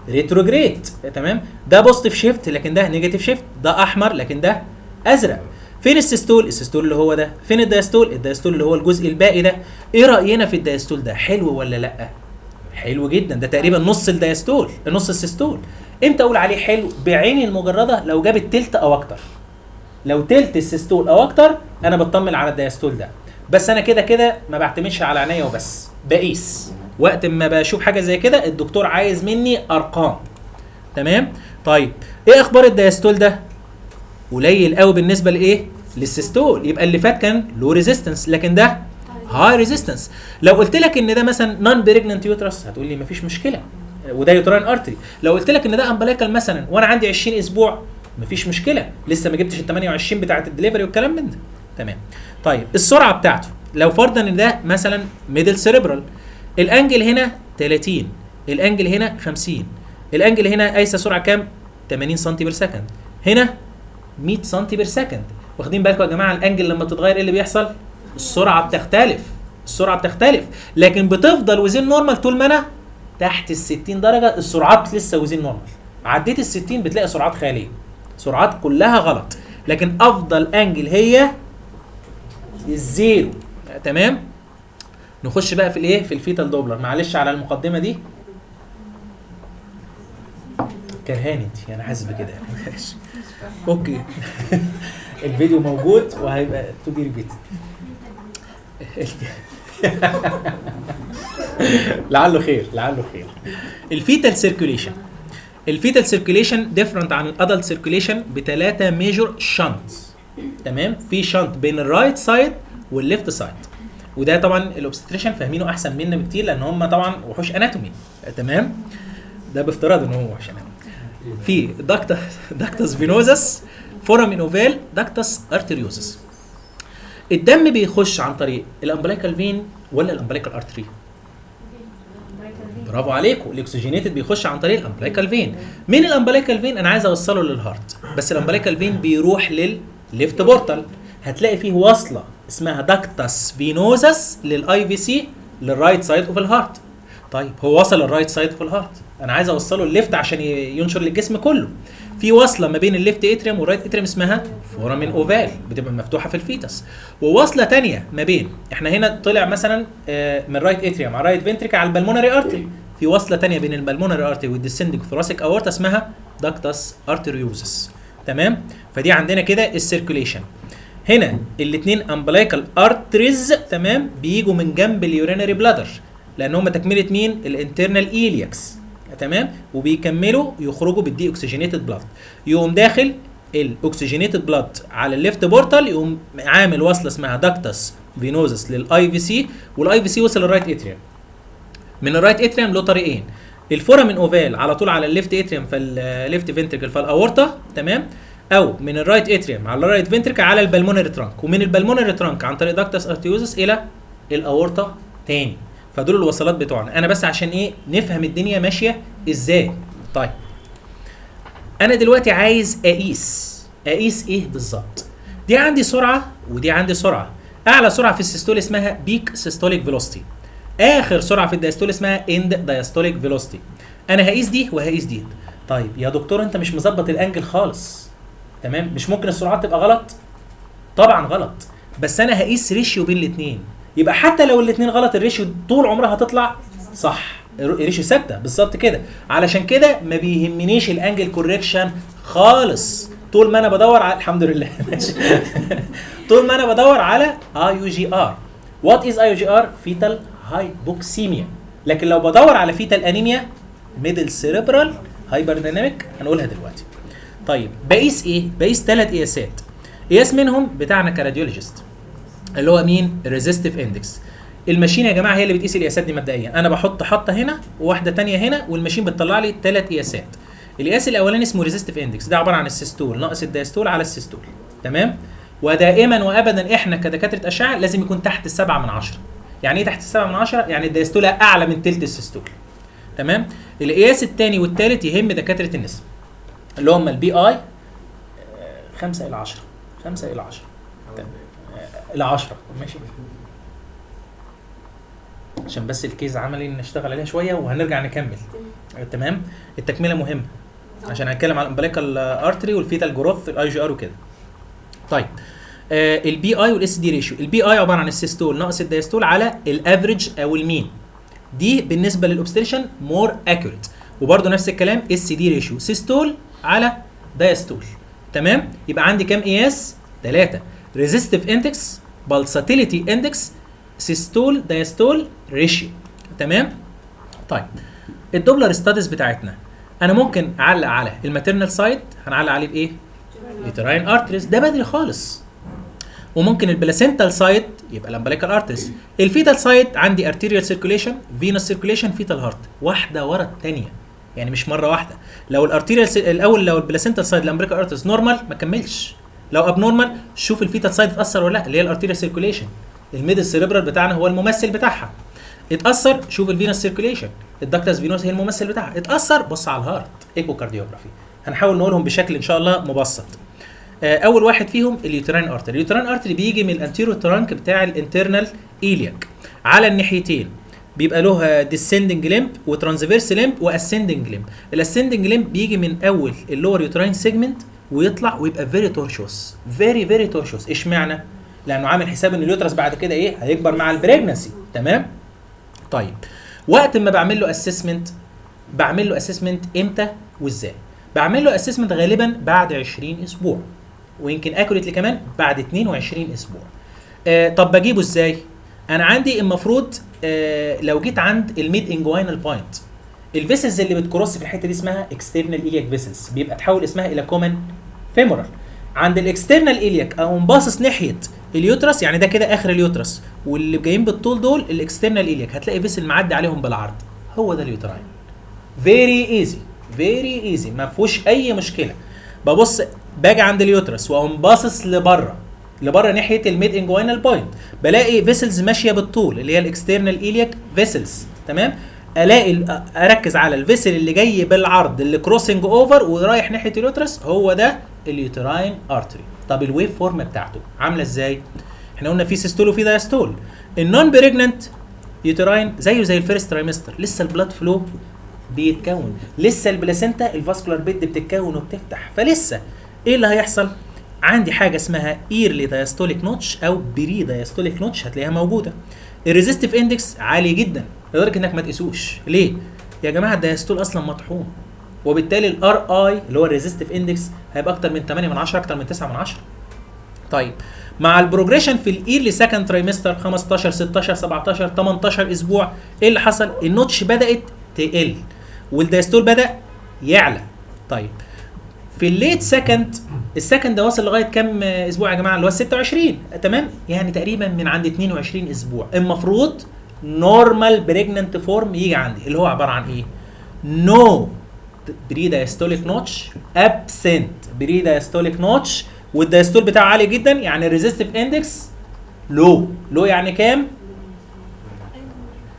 ريتروجريد. تمام؟ ده بوزيتيف شيفت لكن ده نيجاتيف شيفت، ده احمر لكن ده ازرق. فين السيستول؟ السيستول اللي هو ده. فين الدايستول؟ الدايستول اللي هو الجزء الباقي ده. ايه راينا في الدايستول ده؟ حلو ولا لا؟ حلو جدا، ده تقريبا نص الدايستول، نص السيستول. امتى اقول عليه حلو؟ بعيني المجرده لو جاب التلت او اكتر. لو تلت السيستول او اكتر انا بطمن على الدايستول ده. بس انا كده كده ما بعتمدش على عينيا وبس، بقيس وقت ما بشوف حاجه زي كده الدكتور عايز مني ارقام. تمام؟ طيب ايه اخبار الدايستول ده؟ قليل قوي بالنسبه لايه؟ للسيستول. يبقى اللي فات كان لو ريزيستنس لكن ده هاي ريزيستنس. لو قلت لك ان ده مثلا نون بريجننت يوترس هتقول لي مفيش مشكله وده يوتراين ارتري. لو قلت لك ان ده امبليكال مثلا وانا عندي 20 اسبوع مفيش مشكله، لسه ما جبتش ال 28 بتاعه الدليفري والكلام من ده. تمام؟ طيب السرعه بتاعته لو فرضا ان ده مثلا ميدل سيريبرال، الانجل هنا 30، الانجل هنا 50، الانجل هنا قايسه سرعه كام؟ 80 سم بير سكند، هنا 100 سم بير سكند. واخدين بالكم يا جماعه الانجل لما تتغير ايه اللي بيحصل؟ السرعه بتختلف، السرعه بتختلف، لكن بتفضل وزين نورمال طول ما انا تحت ال 60 درجه، السرعات لسه وزين نورمال. عديت ال 60 بتلاقي سرعات خياليه، سرعات كلها غلط، لكن افضل انجل هي الزيرو. تمام؟ نخش بقى في الايه؟ في الفيتال دوبلر. معلش على المقدمه دي كرهاني انت، انا حاسس بكده يعني. اوكي. الفيديو موجود وهيبقى تو بي ريبيتد. لعله خير، لعله خير. الفيتال سيركيوليشن، الفيتال سيركيوليشن ديفرنت عن الادلت سيركيوليشن بثلاثه ميجور شانتس. تمام؟ في شانت بين الرايت سايد والليفت سايد، وده طبعا الاوبستريشن فاهمينه احسن منا بكتير لان هم طبعا وحوش اناتومي. تمام؟ ده بافتراض ان هو وحوش اناتومي. في داكتس فينوزس، فورامين اوفال، داكتس ارتريوزس. الدم بيخش عن طريق الامبليكال فين ولا الامبليكال ارتري؟ برافو عليكم، الاكسجينيتد بيخش عن طريق الامبليكال فين. من الامبليكال فين انا عايز اوصله للهارت، بس الامبليكال فين بيروح للليفت بورتال، هتلاقي فيه وصله اسمها داكتس فينوزس للاي في سي للرايت سايد اوف الهارت. طيب هو وصل للرايت سايد اوف الهارت، انا عايز اوصله الليفت عشان ينشر للجسم كله. في وصله ما بين الليفت اتريوم والرايت اتريوم اسمها فورامين اوفال، بتبقى مفتوحه في الفيتس. ووصله ثانيه ما بين، احنا هنا طلع مثلا من رايت اتريوم على رايت فنتريكل على البلمونري ارتري، في وصله ثانيه بين البلمونري ارتري والديسندنج ثوراسيك اورتا اسمها داكتس ارتريوزس. تمام؟ فدي عندنا كده السيركيوليشن. هنا الاثنين امبليكال ارتريز تمام بيجوا من جنب اليورينري بلادر لان هم تكمله مين؟ الانترنال ايلياكس. تمام؟ وبيكملوا يخرجوا بالدي اوكسجينيتد بلاد، يقوم داخل الاكسجينيتد بلاد على الليفت بورتال، يقوم عامل وصله اسمها داكتس فينوزس للاي في سي، والاي في سي وصل للرايت اتريوم. من الرايت اتريوم له طريقين، الفورامين اوفال على طول على الليفت اتريوم فالليفت فنتريكل فالاورتا. تمام؟ او من الرايت اتريوم على الرايت فنتريكل على البلمونري ترانك، ومن البلمونري ترانك عن طريق داكتس ارتيوزس الى الاورتا تاني. فدول الوصلات بتوعنا، انا بس عشان ايه نفهم الدنيا ماشيه ازاي. طيب انا دلوقتي عايز اقيس ايه بالظبط؟ دي عندي سرعه ودي عندي سرعه. اعلى سرعه في السيستول اسمها بيك سيستوليك فيلوسيتي، اخر سرعه في الدايستول اسمها اند دايستوليك فيلوسيتي. انا هقيس دي وهقيس دي. طيب يا دكتور انت مش مظبط الانجل خالص. تمام؟ مش ممكن السرعات تبقى غلط؟ طبعا غلط، بس انا هقيس ريشيو بين الاثنين، يبقى حتى لو الاثنين غلط الريشيو طول عمرها هتطلع صح، الريشيو ثابته بالظبط كده. علشان كده ما بيهمنيش الانجل كوريكشن خالص طول ما انا بدور على الحمد لله طول ما انا بدور على اي يو جي ار. وات از اي يو جي ار؟ فيتال هايبوكسيميا. لكن لو بدور على فيتال انيميا ميدل سيريبرال هايبر دايناميك هنقولها دلوقتي. طيب بقيس ايه؟ بقيس 3 قياسات. قياس منهم بتاعنا كراديولوجيست اللي هو مين؟ الريزيستيف اندكس. الماشين يا جماعه هي اللي بتقيس القياسات دي مبدئيا، انا بحط حطه هنا وواحده ثانيه هنا والماشين بتطلع لي 3 قياسات. القياس الاولاني اسمه ريزيستيف اندكس، ده عباره عن السيستول ناقص الدايستول على السيستول. تمام؟ ودائما وابدا احنا كدكاتره اشعه لازم يكون تحت 7/10. يعني ايه تحت 7/10؟ يعني الدايستوله اعلى من تلت السيستول. تمام. القياس الثاني والثالث يهم دكاتره النساء اللي هم البي اي 5/10. 5/10 الى 10. ماشي، عشان بس الكيز عملي نشتغل عليها شويه وهنرجع نكمل. تمام. التكمله مهمه عشان هنتكلم على الامبليكال ارتري والفيتال جروث الاي جي ار وكده. طيب البي اي والاس دي ريشيو. البي اي عباره عن السيستول ناقص الدايستول على الافريج او المين. دي بالنسبه للاوبستريشن مور اكيوريت. وبرده نفس الكلام اس دي ريشيو سيستول على دايستول. تمام. يبقى عندي كام قياس؟ 3: ريزيستيف اندكس، بالساتيليتي اندكس، سيستول دايستول ريشيو. تمام. طيب الدوبلر ستاديز بتاعتنا انا ممكن اعلق على الماتيرنال سايد. هنعلق عليه بايه؟ يوتراين ارتريز، ده بدري خالص. وممكن البلاسنتال سايد يبقى الامبليكال ارتريز. الفيتال سايد عندي ارتيريال سيركيوليشن، فينوس سيركيوليشن، فيتال هارت، واحده ورا الثانيه، يعني مش مره واحده. لو الارتيريال الاول، لو البلاسنتال سايد الامبليكال ارتريز نورمال ما كملش، لو اب نورمال شوف الفيتال سايد اتاثر ولا لا، اللي هي الارتيريال سيركيوليشن. الميدل سيريبرال بتاعنا هو الممثل بتاعها، اتاثر شوف الفينوس سيركيوليشن. الدكتاس فينوس هي الممثل بتاعها، اتاثر بص على الهارت، ايكو كارديوجرافي. هنحاول نقولهم بشكل ان شاء الله مبسط. اول واحد فيهم اليوتراين ارتري. اليوتراين ارتري بيجي من الانتيرو ترانك بتاع الانترنال ايلياك على الناحيتين، بيبقى له ديسندنج ليمب وترانسفيرس ليمب واسندنج ليمب. الاسندنج ليمب بيجي من اول اللور يوتراين سيجمنت ويطلع ويبقى فيري تورشوس، فيري تورشوس. اشمعنى؟ لانه عامل حساب ان اليوترس بعد كده ايه؟ هيكبر مع البريجنسي. تمام. طيب وقت ما بعمل له اسسمنت، بعمل له اسسمنت امتى وازاي؟ بعمل له اسسمنت غالبا بعد 20 اسبوع، ويمكن اكوريتلي كمان بعد 22 اسبوع. طب بجيبه ازاي؟ انا عندي المفروض لو جيت عند الميد انجوينال بوينت، الفيسلز اللي بتكروس في الحته دي اسمها اكسترنال ايلياك فيسلز، بيبقى تحول اسمها الى كومن فيمورال. عند الاكسترنال ايلياك او باصص ناحيه اليوترس، يعني ده كده اخر اليوترس، واللي جايين بالطول دول الاكسترنال ايلياك، هتلاقي فيسل معدي عليهم بالعرض، هو ده اليوتراين. فيري ايزي، فيري ايزي، ما فيهوش اي مشكله. ببص باجي عند اليوترس واقوم باصص لبره ناحيه الميد انجوينال بوينت، بلاقي فيسلز ماشيه بالطول اللي هي الاكسترنال ايلياك فيسلز. تمام. الاقي اركز على الفيسل اللي جاي بالعرض اللي كروسنج اوفر ورايح ناحيه اليوترس، هو ده اليوتراين ارتري. طب الويف فورم بتاعته عامله ازاي؟ احنا قلنا في سيستول وفي دايستول. النون بريجننت يوتراين زيه زي الفيرست ترايمستر، لسه البلاد فلو بيتكون، لسه البلاسينتا الفاسكولار بيد بتتكون وبتفتح، فلسه ايه اللي هيحصل؟ عندي حاجه اسمها ايرلي دايستوليك نوتش او بري دايستوليك نوتش، هتلاقيها موجوده. الريزيستيف اندكس عالي جدا لدرجه انك ما تقيسوش. ليه؟ يا جماعه الدايستول اصلا مطحون، وبالتالي الار اي اللي هو الريزيستيف اندكس هيبقى اكتر من 8/10، اكتر من 9/10. طيب مع البروجريشن في الايرلي سكند ترايمستر 15 16 17 18 اسبوع، ايه اللي حصل؟ النوتش بدات تقل والدايستول بدا يعلى. طيب في الليت سكند، السكند ده واصل لغايه كام اسبوع يا جماعه؟ اللي هو 26. تمام. يعني تقريبا من عند 22 اسبوع المفروض نورمال بريجننت فورم يجي عندي، اللي هو عباره عن ايه؟ نو بري دايستوليك نوتش، ابسنت بري دايستوليك نوتش، والدايستول بتاعه عالي جدا، يعني الريزيستيف اندكس لو يعني كام؟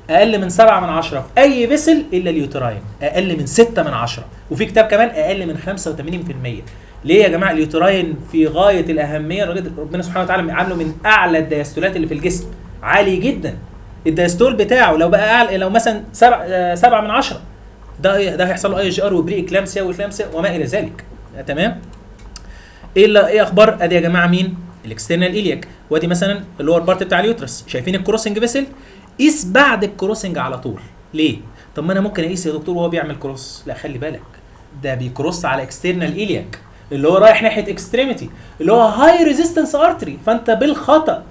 اقل من 7/10 في اي فيسل الا اليوتراين، اقل من 6/10، وفي كتاب كمان اقل من 85%. ليه يا جماعه؟ اليوتراين في غايه الاهميه، ربنا سبحانه وتعالى عامله من اعلى الدايستولات اللي في الجسم، عالي جدا. الدايستول بتاعه لو بقى اعلى، لو مثلا 7/10، ده هيحصل له اي جي ار وبري اكلامسيا واكلامسيا وما الى ذلك. تمام. ايه اخبار؟ ادي يا جماعه مين؟ الاكسترنال ايلياك، وادي مثلا اللور بارت بتاع اليوترس. شايفين الكروسنج فيسل؟ قيس بعد الكروسنج على طول. ليه؟ طب ما انا ممكن اقيس يا دكتور وهو بيعمل كروس. لا خلي بالك، ده بيكروس على اكسترنال ايلياك اللي هو رايح ناحيه اكستريميتي اللي هو هاي ريزيستنس ارتري، فانت بالخطا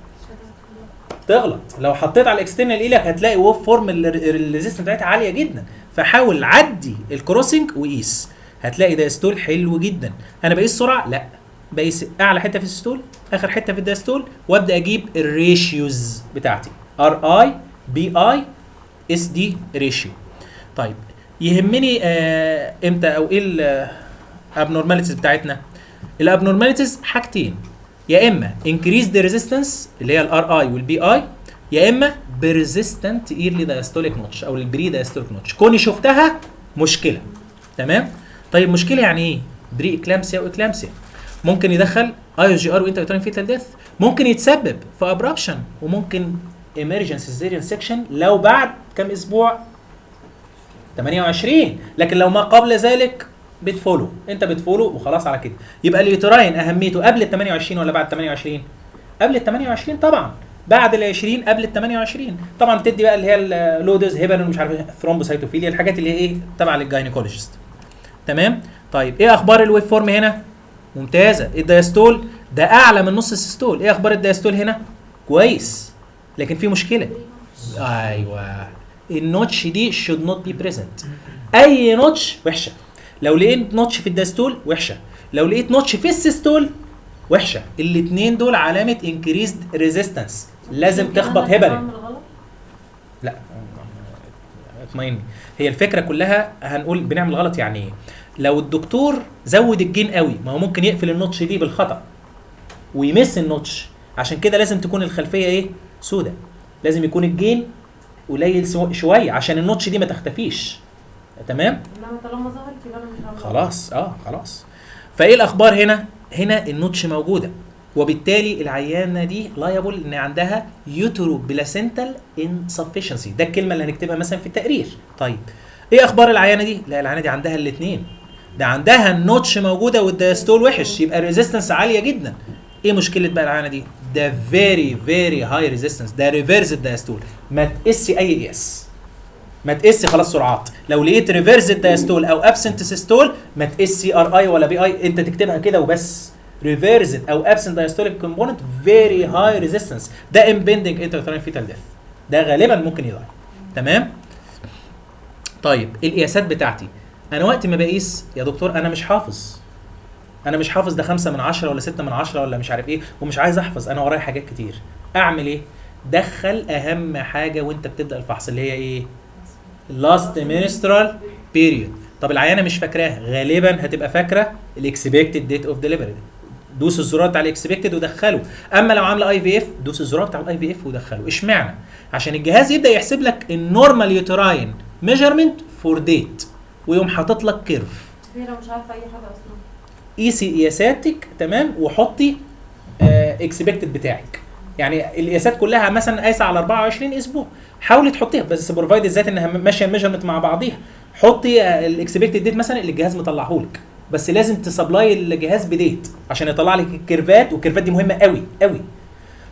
تغلط. لو حطيت على الاكسترنال ايلياك هتلاقي ووف فورم الريزيستنس بتاعتها عاليه جدا، فحاول عدي الكروسنج وقيس، هتلاقي دايستول حلو جدا. انا بقيس سرعه؟ لا، بقيس اعلى حته في السيستول، اخر حته في الدايستول، وابدا اجيب الريشيوز بتاعتي، ار اي بي اي اس دي ريشيو. طيب يهمني امتى او ايه الابنورماليتيز بتاعتنا؟ الابنورماليتيز حاجتين، يا اما increase the resistance اللي هي الار اي والبي اي، يا اما persistent early diastolic notch او البري diastolic notch. كوني شفتها مشكله. تمام. طيب مشكله يعني ايه؟ بري اكلامسيا واكلامسيا، ممكن يدخل اي جي ار وانترا فيتال ديث، ممكن يتسبب في ابرابشن، وممكن emergency cesarean section لو بعد كم اسبوع 28، لكن لو ما قبل ذلك بتفولو، انت بتفولو وخلاص على كده. يبقى اليوتراين اهميته قبل ال 28 ولا بعد ال 28؟ قبل ال 28 طبعا. بعد ال 20 قبل ال 28 طبعا بتدي بقى اللي هي اللودز هيبرين ومش عارف ثرومبوسايتوفيليا، الحاجات اللي هي ايه تبع للجاينيكولوجيست. تمام. طيب ايه اخبار الويف فورم هنا؟ ممتازه. الدايستول ده اعلى من نص السيستول. ايه اخبار الدايستول هنا؟ كويس، لكن في مشكله. ايوه، النوتش دي should not be present. اي نوتش وحشه. لو لقيت نوتش في الدايستول وحشه، لو لقيت نوتش في السيستول وحشه. الاثنين دول علامه increased resistance، لازم تخبط هيبرين. لا اطمئني، هي الفكره كلها هنقول بنعمل غلط يعني ايه. لو الدكتور زود الجين قوي، ما هو ممكن يقفل النوتش دي بالخطا ويمس النوتش. عشان كده لازم تكون الخلفيه ايه؟ سودة. لازم يكون الجين قليل شويه عشان النوتش دي ما تختفيش. تمام. انما طالما ظهرت يبقى انا مش هعمل خلاص خلاص. فايه الاخبار هنا؟ هنا النوتش موجوده، وبالتالي العيانه دي لايبل ان عندها يوترو بلاسنتال انسفشنسي. ده الكلمه اللي هنكتبها مثلا في التقرير. طيب ايه اخبار العيانه دي؟ لا العيانه دي عندها الاثنين، ده عندها النوتش موجوده والدايستول وحش، يبقى ريزيستنس عاليه جدا. ايه مشكله بقى العيانه دي؟ ده فيري فيري هاي ريزيستنس، ده ريفيرس الدايستول. ما تقسي اي قياس، ما تقسي خلاص سرعات. لو لقيت ريفيرس الدايستول او ابسنت سيستول ما تقسي ار اي ولا بي اي، انت تكتبها كده وبس. ريفيرس او ابسنت دايستوليك كومبوننت فيري هاي ريزيستنس، ده امبندنج انترا فيتال ديث، ده غالبا ممكن يضيع. تمام. طيب القياسات بتاعتي انا وقت ما بقيس يا دكتور انا مش حافظ، انا مش حافظ ده 5 من 10 ولا 6 من 10 ولا مش عارف ايه، ومش عايز احفظ، انا ورايا حاجات كتير. اعمل ايه؟ دخل اهم حاجه وانت بتبدا الفحص اللي هي ايه؟ لاست منسترال بيريود. طب العيانه مش فاكراها، غالبا هتبقى فاكره الاكسبكتد ديت اوف ديليفري، دوس الزرار بتاع الاكسبكتد ودخله. اما لو عامله اي في اف دوس الزرار بتاع الاي في اف ودخله. اشمعنى؟ عشان الجهاز يبدا يحسب لك النورمال يوتراين ميجرمنت فور ديت، ويقوم حاطط لك كيرف. هي لو مش عارفه اي حاجه اصلا قيسي قياساتك تمام، وحطي اكسبكتد بتاعك. يعني القياسات كلها مثلا قايسه على 24 اسبوع، حاولي تحطيها بس بروفايد ذات انها ماشيه ميجرمنت مع بعضيها. حطي الاكسبكتد ديت مثلا اللي الجهاز مطلعه لك، بس لازم تسبلاي الجهاز بديت عشان يطلع لك الكيرفات، والكيرفات دي مهمه قوي قوي.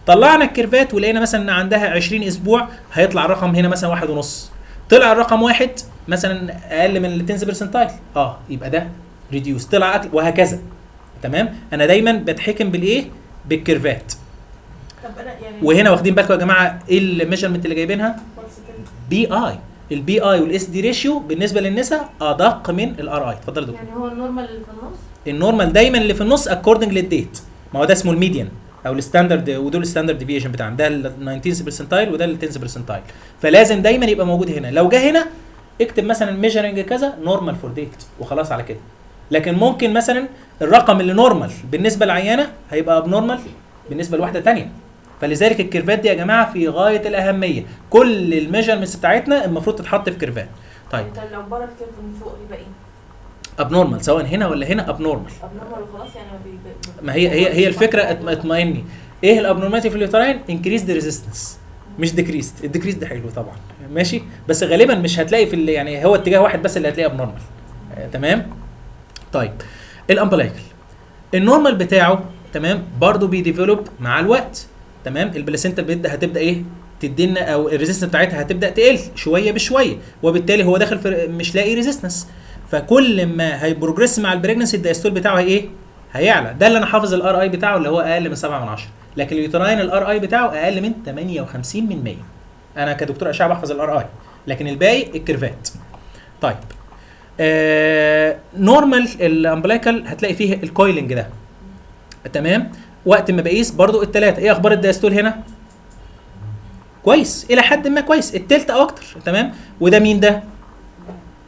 طلعنا الكيرفات ولقينا مثلا ان عندها 20 اسبوع، هيطلع الرقم هنا مثلا 1.5. طلع الرقم 1 مثلا اقل من ال 10 برسنتايل، يبقى ده ريديوس. طلع أكل وهكذا. تمام. انا دايما بتحكم بالايه؟ بالكيرفات. طب انا يعني وهنا واخدين بالكم يا جماعه ايه الميجرمنت اللي جايبينها؟ بي اي. البي اي والاس دي ريشيو بالنسبه للنساء ادق من الار اي. اتفضل يا دكتور. يعني هو النورمال اللي في النص؟ النورمال دايما اللي في النص اكوردنج للديت، ما هو ده اسمه الميديان او الستاندرد، ودول الستاندرد ديفيشن بتاعهم، ده ال 19 برسنتايل وده ال 10 برسنتايل. فلازم دايما يبقى موجود هنا. لو جه هنا اكتب مثلا ميجرنج كذا نورمال فور ديت وخلاص على كده. لكن ممكن مثلا الرقم اللي نورمال بالنسبه للعيانه هيبقى ابنورمال بالنسبه لواحده ثانيه. فلذلك الكيرفات دي يا جماعه في غايه الاهميه. كل الميجرمنتس بتاعتنا المفروض تتحط في كيرفات. طيب انت لو بره الكيرف من فوق يبقى ايه؟ ابنورمال، سواء هنا ولا هنا ابنورمال. ابنورمال وخلاص يعني ما هي الفكره اطمئني. ايه الابنورماليتي في اليوتراين؟ انكريز ذا ريزيستنس مش ديكريز. الديكريز ده حلو طبعا ماشي، بس غالبا مش هتلاقي في يعني هو اتجاه واحد بس اللي هتلاقيه ابنورمال. تمام. طيب الامبلايكل النورمال بتاعه تمام برضو بيديفلوب مع الوقت. تمام. البلاسينتا هتبدا ايه؟ تدينا، او الريزيستنس بتاعتها هتبدا تقل شويه بشويه، وبالتالي هو داخل في مش لاقي ريزيستنس. فكل ما هيبروجريس مع البريجنسي الدايستول بتاعه ايه؟ هيعلى. ده اللي انا حافظ الار اي بتاعه اللي هو اقل من 7/10، لكن اليوتراين الار اي بتاعه اقل من 58%. انا كدكتور اشعه بحفظ الار اي، لكن الباقي الكيرفات. طيب نورمال الامبلايكال هتلاقي فيه الكويلنج ده. تمام. وقت ما بقيس برضو الثلاثه. ايه اخبار الدايستول هنا؟ كويس الى حد ما، كويس التلت او اكتر. تمام. وده مين ده؟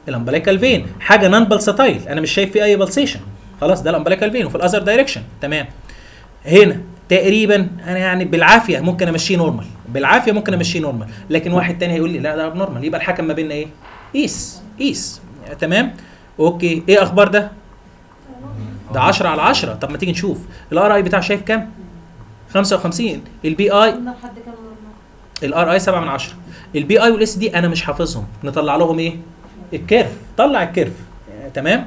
الامبلايكال فين، حاجه نون بالساتايل، انا مش شايف فيه اي بالسيشن. خلاص ده الامبلايكال فين وفي الاذر دايركشن. تمام. هنا تقريبا انا يعني بالعافيه ممكن امشيه نورمال، بالعافيه ممكن امشيه نورمال، لكن واحد تاني هيقول لي لا ده ابنورمال، يبقى الحكم ما بيننا ايه؟ قيس. تمام. اوكي، ايه اخبار ده؟ ده 10 على 10. طب ما تيجي نشوف الار اي بتاعه شايف كام؟ 55. البي اي قلنا لحد كام نورمال؟ الار اي 7 من 10. البي اي والاس دي انا مش حافظهم، نطلع لهم ايه؟ الكيرف. طلع الكيرف. تمام.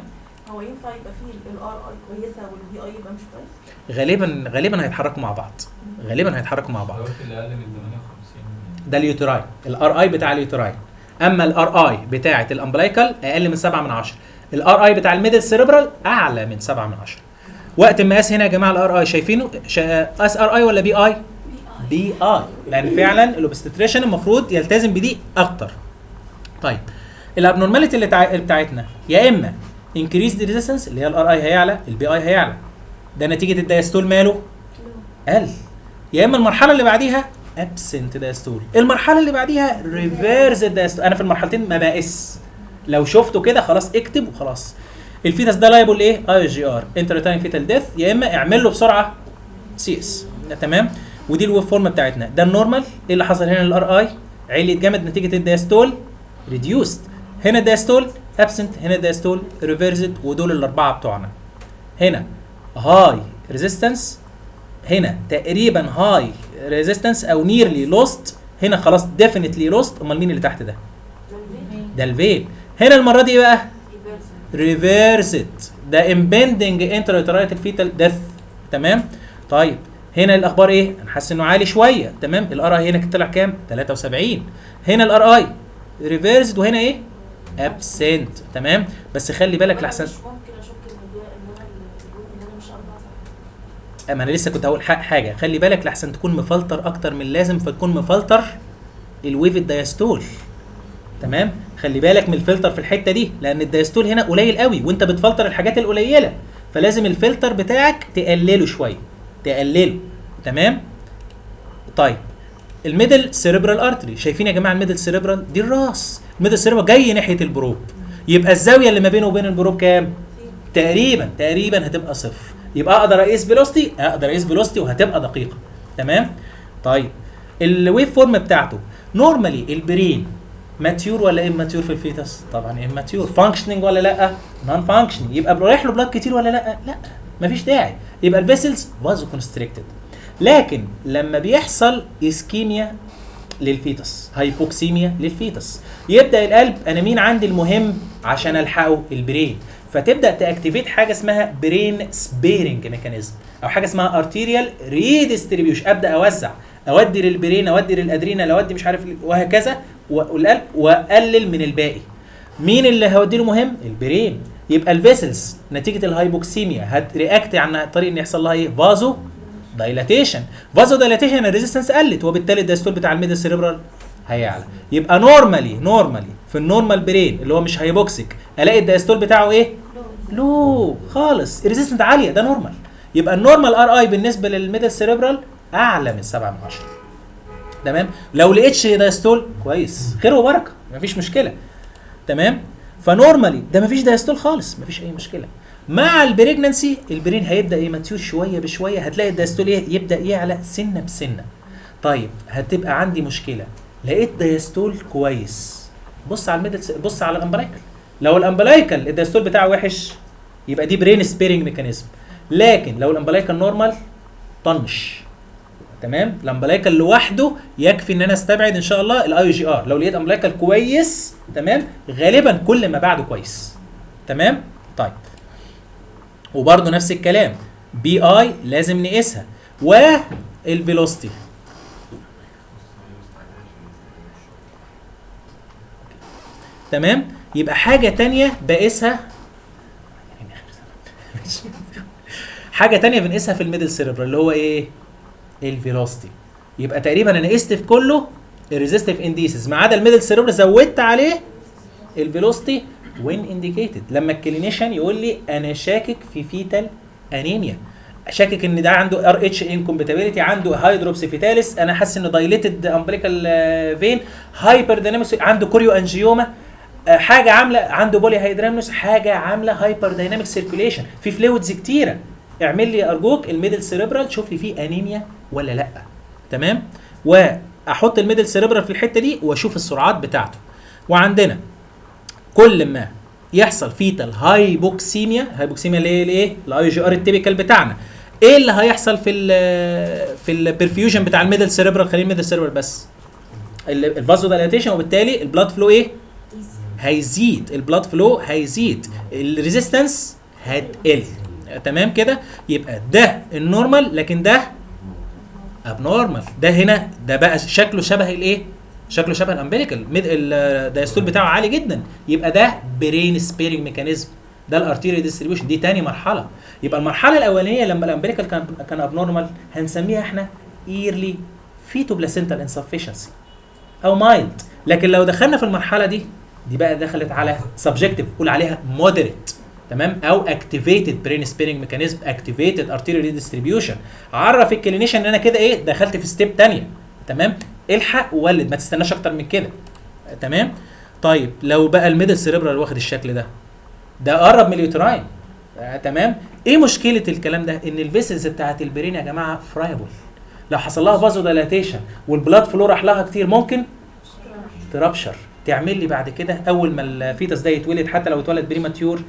هو ينفع يبقى فيه الار اي كويسه والبي اي يبقى مش كويس؟ غالبا هيتحركوا مع بعض. غالبا هيتحركوا مع بعض. الوقت اللي اقل من 58 ده اليوتراين، الار اي بتاع اليوتراين. اما الار اي بتاعه الامبلايكال اقل من 7 من 10. الار اي بتاع الميدل سيريبرال اعلى من 7 من 10. وقت المقاس هنا يا جماعه الار اي شايفينه اس ار اي ولا بي اي؟ بي اي، لان فعلا الاوبستريشن المفروض يلتزم بدي اكتر. طيب الابنورماليتي اللي بتاعتنا يا اما انكريز دي ريزيستنس اللي هي الار اي هيعلى، البي اي هيعلى، ده نتيجه الدايستول ماله قل، يا اما المرحله اللي بعديها ابسنت دايستول، المرحله اللي بعديها ريفيرس دايستول. انا في المرحلتين ما بقيس، لو شفته كده خلاص اكتب وخلاص. الفيتس ده لايبل ايه؟ اي جي ار انترتاين فيتال ديث، يا اما اعمل له بسرعه سي اس. تمام. ودي الويف فورم بتاعتنا. ده النورمال. ايه اللي حصل هنا؟ الار اي عليت جامد نتيجه الدايستول ريديوست، هنا الدايستول ابسنت، هنا الدايستول ريفيرسد، ودول الاربعه بتوعنا. هنا هاي ريزيستنس، هنا تقريبا هاي ريزيستنس او نيرلي لوست، هنا خلاص ديفينتلي لوست. امال مين اللي تحت ده؟ ده الفين. هنا المره دي بقى ريفيرسد، ده امبندنج انتراترايتال فيتال ديث. تمام. طيب هنا الاخبار ايه؟ انا حاسس انه عالي شويه. تمام. الار اي هنا طلع كام؟ 73. هنا الار اي ريفيرسد، وهنا ايه؟ ابسنت. تمام. بس خلي بالك لحسن مش ممكن اشك ان انا ان انا مش 4 صح. اما انا لسه كنت هقول حاجه، خلي بالك لحسن تكون مفلتر اكتر من لازم، فتكون مفلتر الويف الدايستول. تمام. خلي بالك من الفلتر في الحته دي، لان الدايستول هنا قليل قوي وانت بتفلتر الحاجات القليله، فلازم الفلتر بتاعك تقلله شويه، تقلله. تمام. طيب الميدل سيريبرال ارتري، شايفين يا جماعه الميدل سيريبرال دي الراس، الميدل سيريبرال جاي ناحيه البروب، يبقى الزاويه اللي ما بينه وبين البروب كام؟ تقريبا هتبقى صفر. يبقى اقدر اقيس فيلوستي وهتبقى دقيقه. تمام. طيب الويف فورم بتاعته نورمالي البرين ماتيور ولا اماتيور في الفيتس؟ طبعا اماتيور. فانكشننج ولا لا؟ نون فانكشننج. يبقى رايح له بلاد كتير ولا لا؟ لا، مفيش داعي. يبقى الفيسلز فازو كونستريكتد. لكن لما بيحصل اسكيميا للفيتس، هايبوكسيميا للفيتس، يبدا القلب، انا مين عندي المهم عشان الحقه؟ البرين. فتبدا تاكتيفيت حاجه اسمها برين سبيرنج ميكانيزم، او حاجه اسمها ارتيريال ريديستريبيوشن. ابدا اوزع، اودي للبرين، اودي للادرينال، اودي مش عارف وهكذا، والقلب، واقلل من الباقي. مين اللي هودي له مهم؟ البرين. يبقى الفيسلز نتيجه الهايبوكسيميا هترياكت عن طريق ان يحصل لها ايه؟ فازو دايلاتيشن. فازو دايلاتيشن الريزيستنس قلت، وبالتالي الدايستول بتاع الميدل سيريبرال هيعلى. يبقى نورمالي في النورمال برين اللي هو مش هايبوكسيك، الاقي الدايستول بتاعه ايه؟ لو خالص، الريزيستنس عاليه، ده نورمال. يبقى النورمال ار اي بالنسبه للميدل سيريبرال اعلى من 7 من 10. تمام. لو لقيتش دايستول كويس، خير وبركه، مفيش مشكله. تمام. فنورمالي ده مفيش دايستول خالص، مفيش اي مشكله. مع البريجننسي البرين هيبدا يماتيور شويه بشويه، هتلاقي الدايستول يبدا يعلى سنه بسنه. طيب هتبقى عندي مشكله، لقيت دايستول كويس، بص على الميدل، بص على الامبلايكال. لو الامبلايكال الدايستول بتاعه وحش يبقى دي برين سبيرنج ميكانيزم. لكن لو الامبلايكال نورمال طنش. تمام. الامبلايكال لوحده يكفي ان انا استبعد ان شاء الله الاي جي ار. لو لقيت امبلايكال كويس، تمام، غالبا كل ما بعده كويس. تمام. طيب وبرده نفس الكلام، بي اي لازم نقيسها، والفيلوسيتي. تمام. يبقى حاجه تانية بقيسها، حاجه تانية بنقيسها في الميدل سيريبرال اللي هو ايه؟ الفيلوسيتي. يبقى تقريبا انا قست في كله الريزيستيف انديسز ما عدا الميدل سيريبرال، زودت عليه الفيلوسيتي وين انديكيتد. لما الكلينيشن يقول لي انا شاكك في فيتال انيميا، شاكك ان ده عنده ار اتش انكومباتيبيليتي، عنده هايدروبسيفيتاليس، انا حاسس انه دايليتد امبليكال فين، هايبر داينامكس، عنده كوريو انجيوما، حاجه عامله عنده بولي هيدرامنوس، حاجه عامله هايبر دايناميك سيركيوليشن، في فلويدز كتيره، اعمل لي ارجوك الميدل سيريبرال، شوف لي فيه انيميا ولا لا. تمام، واحط الميدل سيريبرال في الحته دي واشوف السرعات بتاعته. وعندنا كل ما يحصل فيتال هايبوكسيميا اللي هي الايه؟ الاي جي ار التيبيكال بتاعنا. ايه اللي هيحصل في البرفيوجن بتاع الميدل سيريبرال؟ خلينا الميدل سيريبرال بس. الفازو دايلاتيشن، وبالتالي البلاد فلو ايه؟ هيزيد، البلاد فلو هيزيد، الريزيستنس هتقل. تمام كده؟ يبقى ده النورمال، لكن ده ابنورمال. ده هنا ده بقى شكله شبه الايه؟ شكله شبه الامبليكال، الدايستول بتاعه عالي جدا، يبقى ده برين سبيرنج ميكانيزم، ده الارتيريا ديستريبيوشن، دي تاني مرحله. يبقى المرحله الاولانيه لما الامبليكال كان ابنورمال هنسميها احنا ايرلي فيتو بلاسنتال انسفشنسي او مايلد. لكن لو دخلنا في المرحله دي بقى دخلت على سبجكتيف، قول عليها مودريت. تمام، او اكتيفيتد برين سبيرنج ميكانيزم، اكتيفيتد ارتيريا ديستريبيوشن. عرف الكلينيشن ان انا كده ايه؟ دخلت في ستيب ثانيه. تمام، الحق وولد، ما تستناش اكتر من كده. تمام. طيب لو بقى الميدل سيريبرال واخد الشكل ده قرب من اليوتراين. تمام. ايه مشكله الكلام ده؟ ان الفيسلز بتاعت البرين يا جماعه فرايبل، لو حصل لها فازو دايلاتيشن والبلاد فلو راح لها كتير ممكن ترابشر، تعمل لي بعد كده اول ما الفيتس ده يتولد، حتى لو اتولد بريماتيور،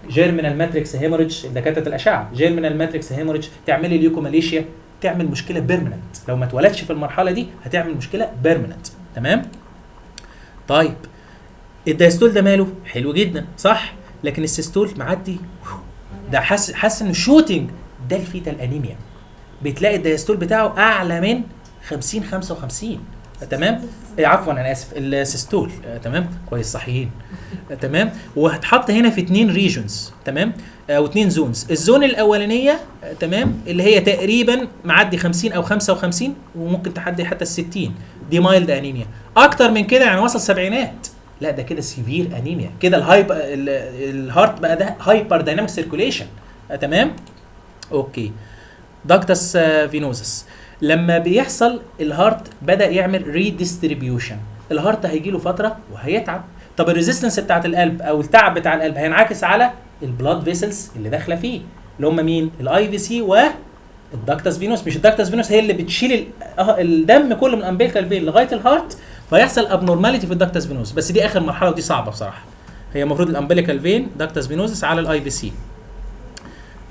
جيرمينال ماتريكس هيموريدج، دكاتره الاشعه، جيرمينال ماتريكس هيموريدج، تعمل لي ليوكوماليشيا، تعمل مشكله بيرمننت. لو ما اتولدش في المرحله دي هتعمل مشكله بيرمننت. تمام. طيب الدايستول ده ماله؟ حلو جدا صح، لكن السيستول معدي، ده حاسس انه شوتنج، ده الفيتال انيميا. بتلاقي الدايستول بتاعه اعلى من 50 55. تمام، عفوا انا اسف، السيستول. تمام، كويس صحيحين. تمام، وهتحط هنا في 2 ريجونز. تمام، او 2 زونز. الزون الاولانيه تمام اللي هي تقريبا معدي 50 او 55، وممكن تحدي حتى ال 60، دي مايلد انيميا. اكتر من كده يعني وصل سبعينات، لا ده كده سيفير انيميا، كده الهارت بقى ده هايبر دايناميك سيركوليشن. تمام. اوكي. داكتس فينوزس، لما بيحصل الهارت بدا يعمل ريديستريبيوشن، الهارت هيجي له فتره وهيتعب. طب الريزيستنس بتاعت القلب او التعب بتاع القلب هينعكس على البلاد فيسلز اللي داخله فيه، اللي هم مين؟ الاي في سي والداكتس فينوس. مش الداكتس فينوس هي اللي بتشيل الدم كله من الامبليكال فين لغايه الهارت، فيحصل ابنورماليتي في الداكتس فينوس. بس دي اخر مرحله ودي صعبه بصراحه. هي المفروض الامبليكال فين داكتس فينوسس على الاي في سي.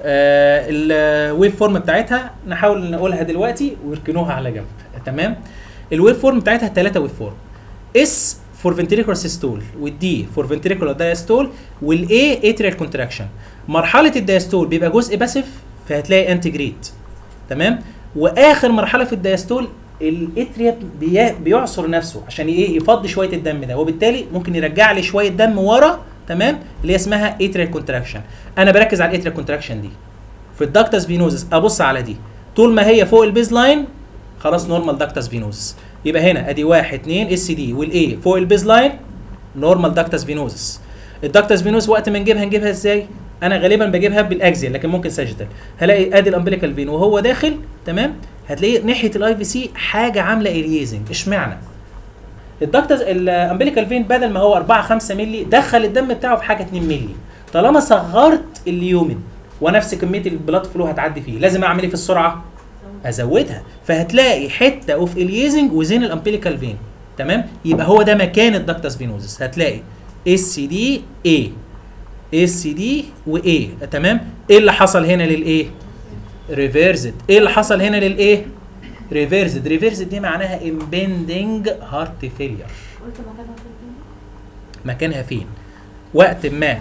الويف فورم بتاعتها نحاول نقولها دلوقتي ويركنوها على جنب. تمام. الويف فورم بتاعتها 3 ويف فورم، اس فور فنتريكولار سيستول، والدي فور فنتريكولار دايستول، والاي اتريال كونتراكشن. مرحله الدايستول بيبقى جزء باسيف فهتلاقي انتجريت. تمام. واخر مرحله في الدايستول الاتريا بيعصر نفسه عشان ايه؟ يفضي شويه الدم ده، وبالتالي ممكن يرجع لي شويه دم ورا. تمام، اللي هي اسمها اتريال كونتراكشن. انا بركز على الاتريال كونتراكشن دي في الداكتس فينوزس، ابص على دي طول ما هي فوق البيز لاين خلاص نورمال داكتس فينوزس. يبقى هنا ادي 1 2 اس دي، والاي فوق البيز لاين نورمال داكتس فينوزس. الداكتس فينوس وقت ما نجيبها ازاي؟ انا غالبا بجيبها بالاكزيال، لكن ممكن ساجيتال. هلاقي ادي الامبليكال فين وهو داخل. تمام، هتلاقي ناحيه الاي في سي حاجه عامله اريزنج. اشمعنى؟ الدكتس الامبليكال فين بدل ما هو 4 5 مللي دخل الدم بتاعه في حاجه 2 مللي. طالما صغرت اليومن ونفس كميه البلاد فلو هتعدي فيه، لازم اعمل ايه في السرعه؟ ازودها. فهتلاقي حته اوف اليزنج وزين الامبليكال فين. تمام، يبقى هو ده مكان الدكتس فينوزس. هتلاقي اس دي اي، اس دي واي. تمام. ايه اللي حصل هنا للايه؟ ريفيرسد. ايه اللي حصل هنا للايه؟ ريفيرسد. ريفيرسد دي معناها امبندنج هارت فيلير. قلت مكانها فين؟ مكانها فين؟ وقت ما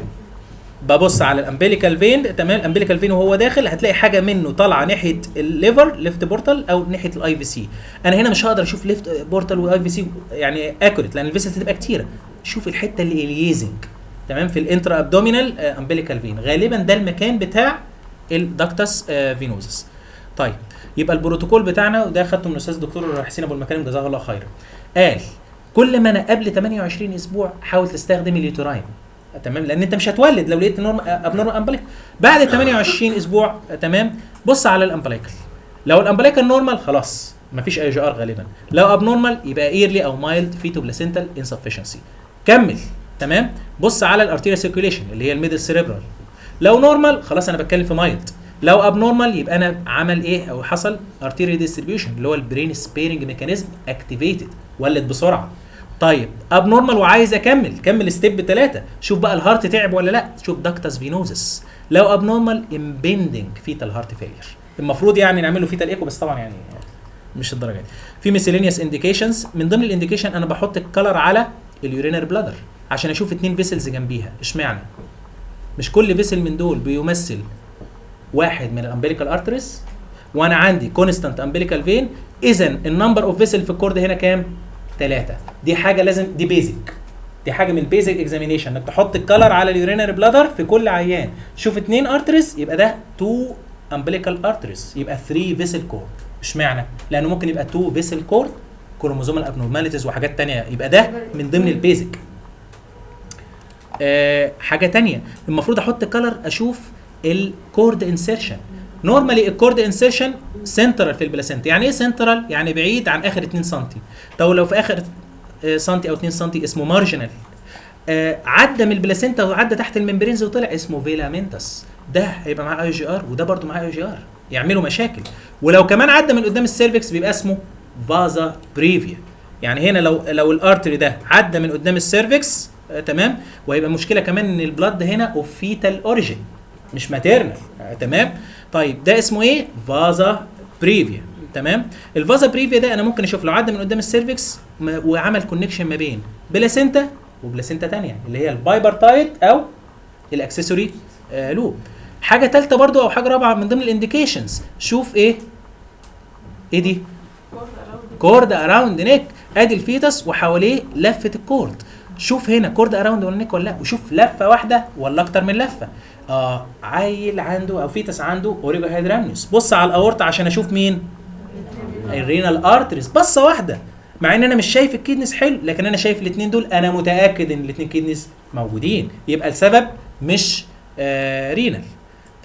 ببص على الامبليكال فين. تمام، الامبليكال فين وهو داخل هتلاقي حاجه منه طالعه ناحيه الليفر ليفت بورتال او ناحيه الاي في سي. انا هنا مش هقدر اشوف ليفت بورتال واي في سي يعني اكوريت لان الفيسلز هتبقى كتيره. شوف الحته اللي اليزنج. تمام، في الانترا ابدومينال امبليكال فين، غالبا ده المكان بتاع الدكتس فينوزس. طيب يبقى البروتوكول بتاعنا وده خدته من الاستاذ دكتور حسين ابو المكارم جزاه الله خيرا. قال كل ما انا قبل 28 اسبوع حاول تستخدم اليوتراين. تمام، لان انت مش هتولد لو لقيت ابنورمال امبليكال. بعد 28 اسبوع تمام بص على الامبليكال. لو الامبليكال نورمال خلاص مفيش اي جي ار غالبا. لو ابنورمال يبقى ايرلي او مايلد فيتو بلاسنتال انسفشنسي. كمل. تمام، بص على الارتيريا سيركيوليشن اللي هي الميدل سيريبرال. لو نورمال خلاص انا بتكلم في مايلد. لو ابنورمال يبقى انا عمل ايه او حصل ارتيريال ديستريبيوشن اللي هو البرين سبيرنج ميكانيزم اكتيفيتد، ولد بسرعه. طيب ابنورمال وعايز كمل ستيب 3، شوف بقى الهارت تعب ولا لا، شوف داكتاس فينوزس. لو ابنورمال امبندنج فيتال هارت فيلير، المفروض يعني نعمل له فيتال ايكو، بس طبعا يعني مش الدرجه دي. في ميسيلينيوس انديكيشنز، من ضمن الانديكيشن انا بحط الكلر على اليورينر بلادر عشان اشوف 2 فيسلز جنبيها. اشمعنى؟ مش كل فيسل من دول بيمثل واحد من الامبليكال ارتريز، وانا عندي كونستانت امبليكال فين، اذا النمبر اوف فيسل في الكورد هنا كام؟ 3. دي حاجه لازم، دي بيزك، دي حاجه من بيزك اكزامينيشن، انك تحط الكلر على اليورينر بلادر في كل عيان. شوف 2 ارتريز يبقى ده 2 امبليكال ارتريز، يبقى 3 فيسل كورد. اشمعنى؟ لانه ممكن يبقى 2 فيسل كورد كروموزومال ابنورماليتيز وحاجات تانية، يبقى ده من ضمن البيزك. حاجه تانية المفروض احط كلر اشوف الكورد انسيرشن. نورمالي الكورد انسيرشن سنترال في البلاسنتا. يعني ايه سنترال؟ يعني بعيد عن اخر 2 سم. طب لو في اخر سنتي او 2 سم اسمه مارجنال. عدى من البلاسنتا وعدى تحت الممبرينز وطلع اسمه فيلامنتس، ده هيبقى معاه اي جي ار وده برده معاه اي جي ار، يعملوا مشاكل. ولو كمان عدى من قدام السيرفكس بيبقى اسمه فازا بريفيا. يعني هنا لو الارتري ده عدى من قدام السيرفكس تمام، وهيبقى مشكله كمان ان البلاد هنا اوف فيتال اوريجين مش ماتيرنال تمام. طيب ده اسمه ايه؟ فازا بريفيا. تمام. الفازا بريفيا ده انا ممكن اشوف لو عدى من قدام السيرفكس وعمل كونكشن ما بين بلاسنتا وبلاسنتا ثانيه اللي هي البايبرتايت او الاكسسوري لوب. حاجه ثالثه برضو او حاجه رابعه من ضمن الانديكيشنز، شوف ايه دي؟ كورد اراوند نيك. ادي الفيتس وحواليه لفه الكورد. شوف هنا كورد اراوند نيك ولا لا، وشوف لفه واحده ولا اكتر من لفه. عيل عنده او فيتس عنده اوريجو هيدرامنيوس، بص على الاورطه عشان اشوف مين؟ الرينال ارتريز، بصه واحده. مع ان انا مش شايف الكيدنس حلو، لكن انا شايف الاثنين دول، انا متاكد ان الاثنين كيدنس موجودين، يبقى السبب مش رينال.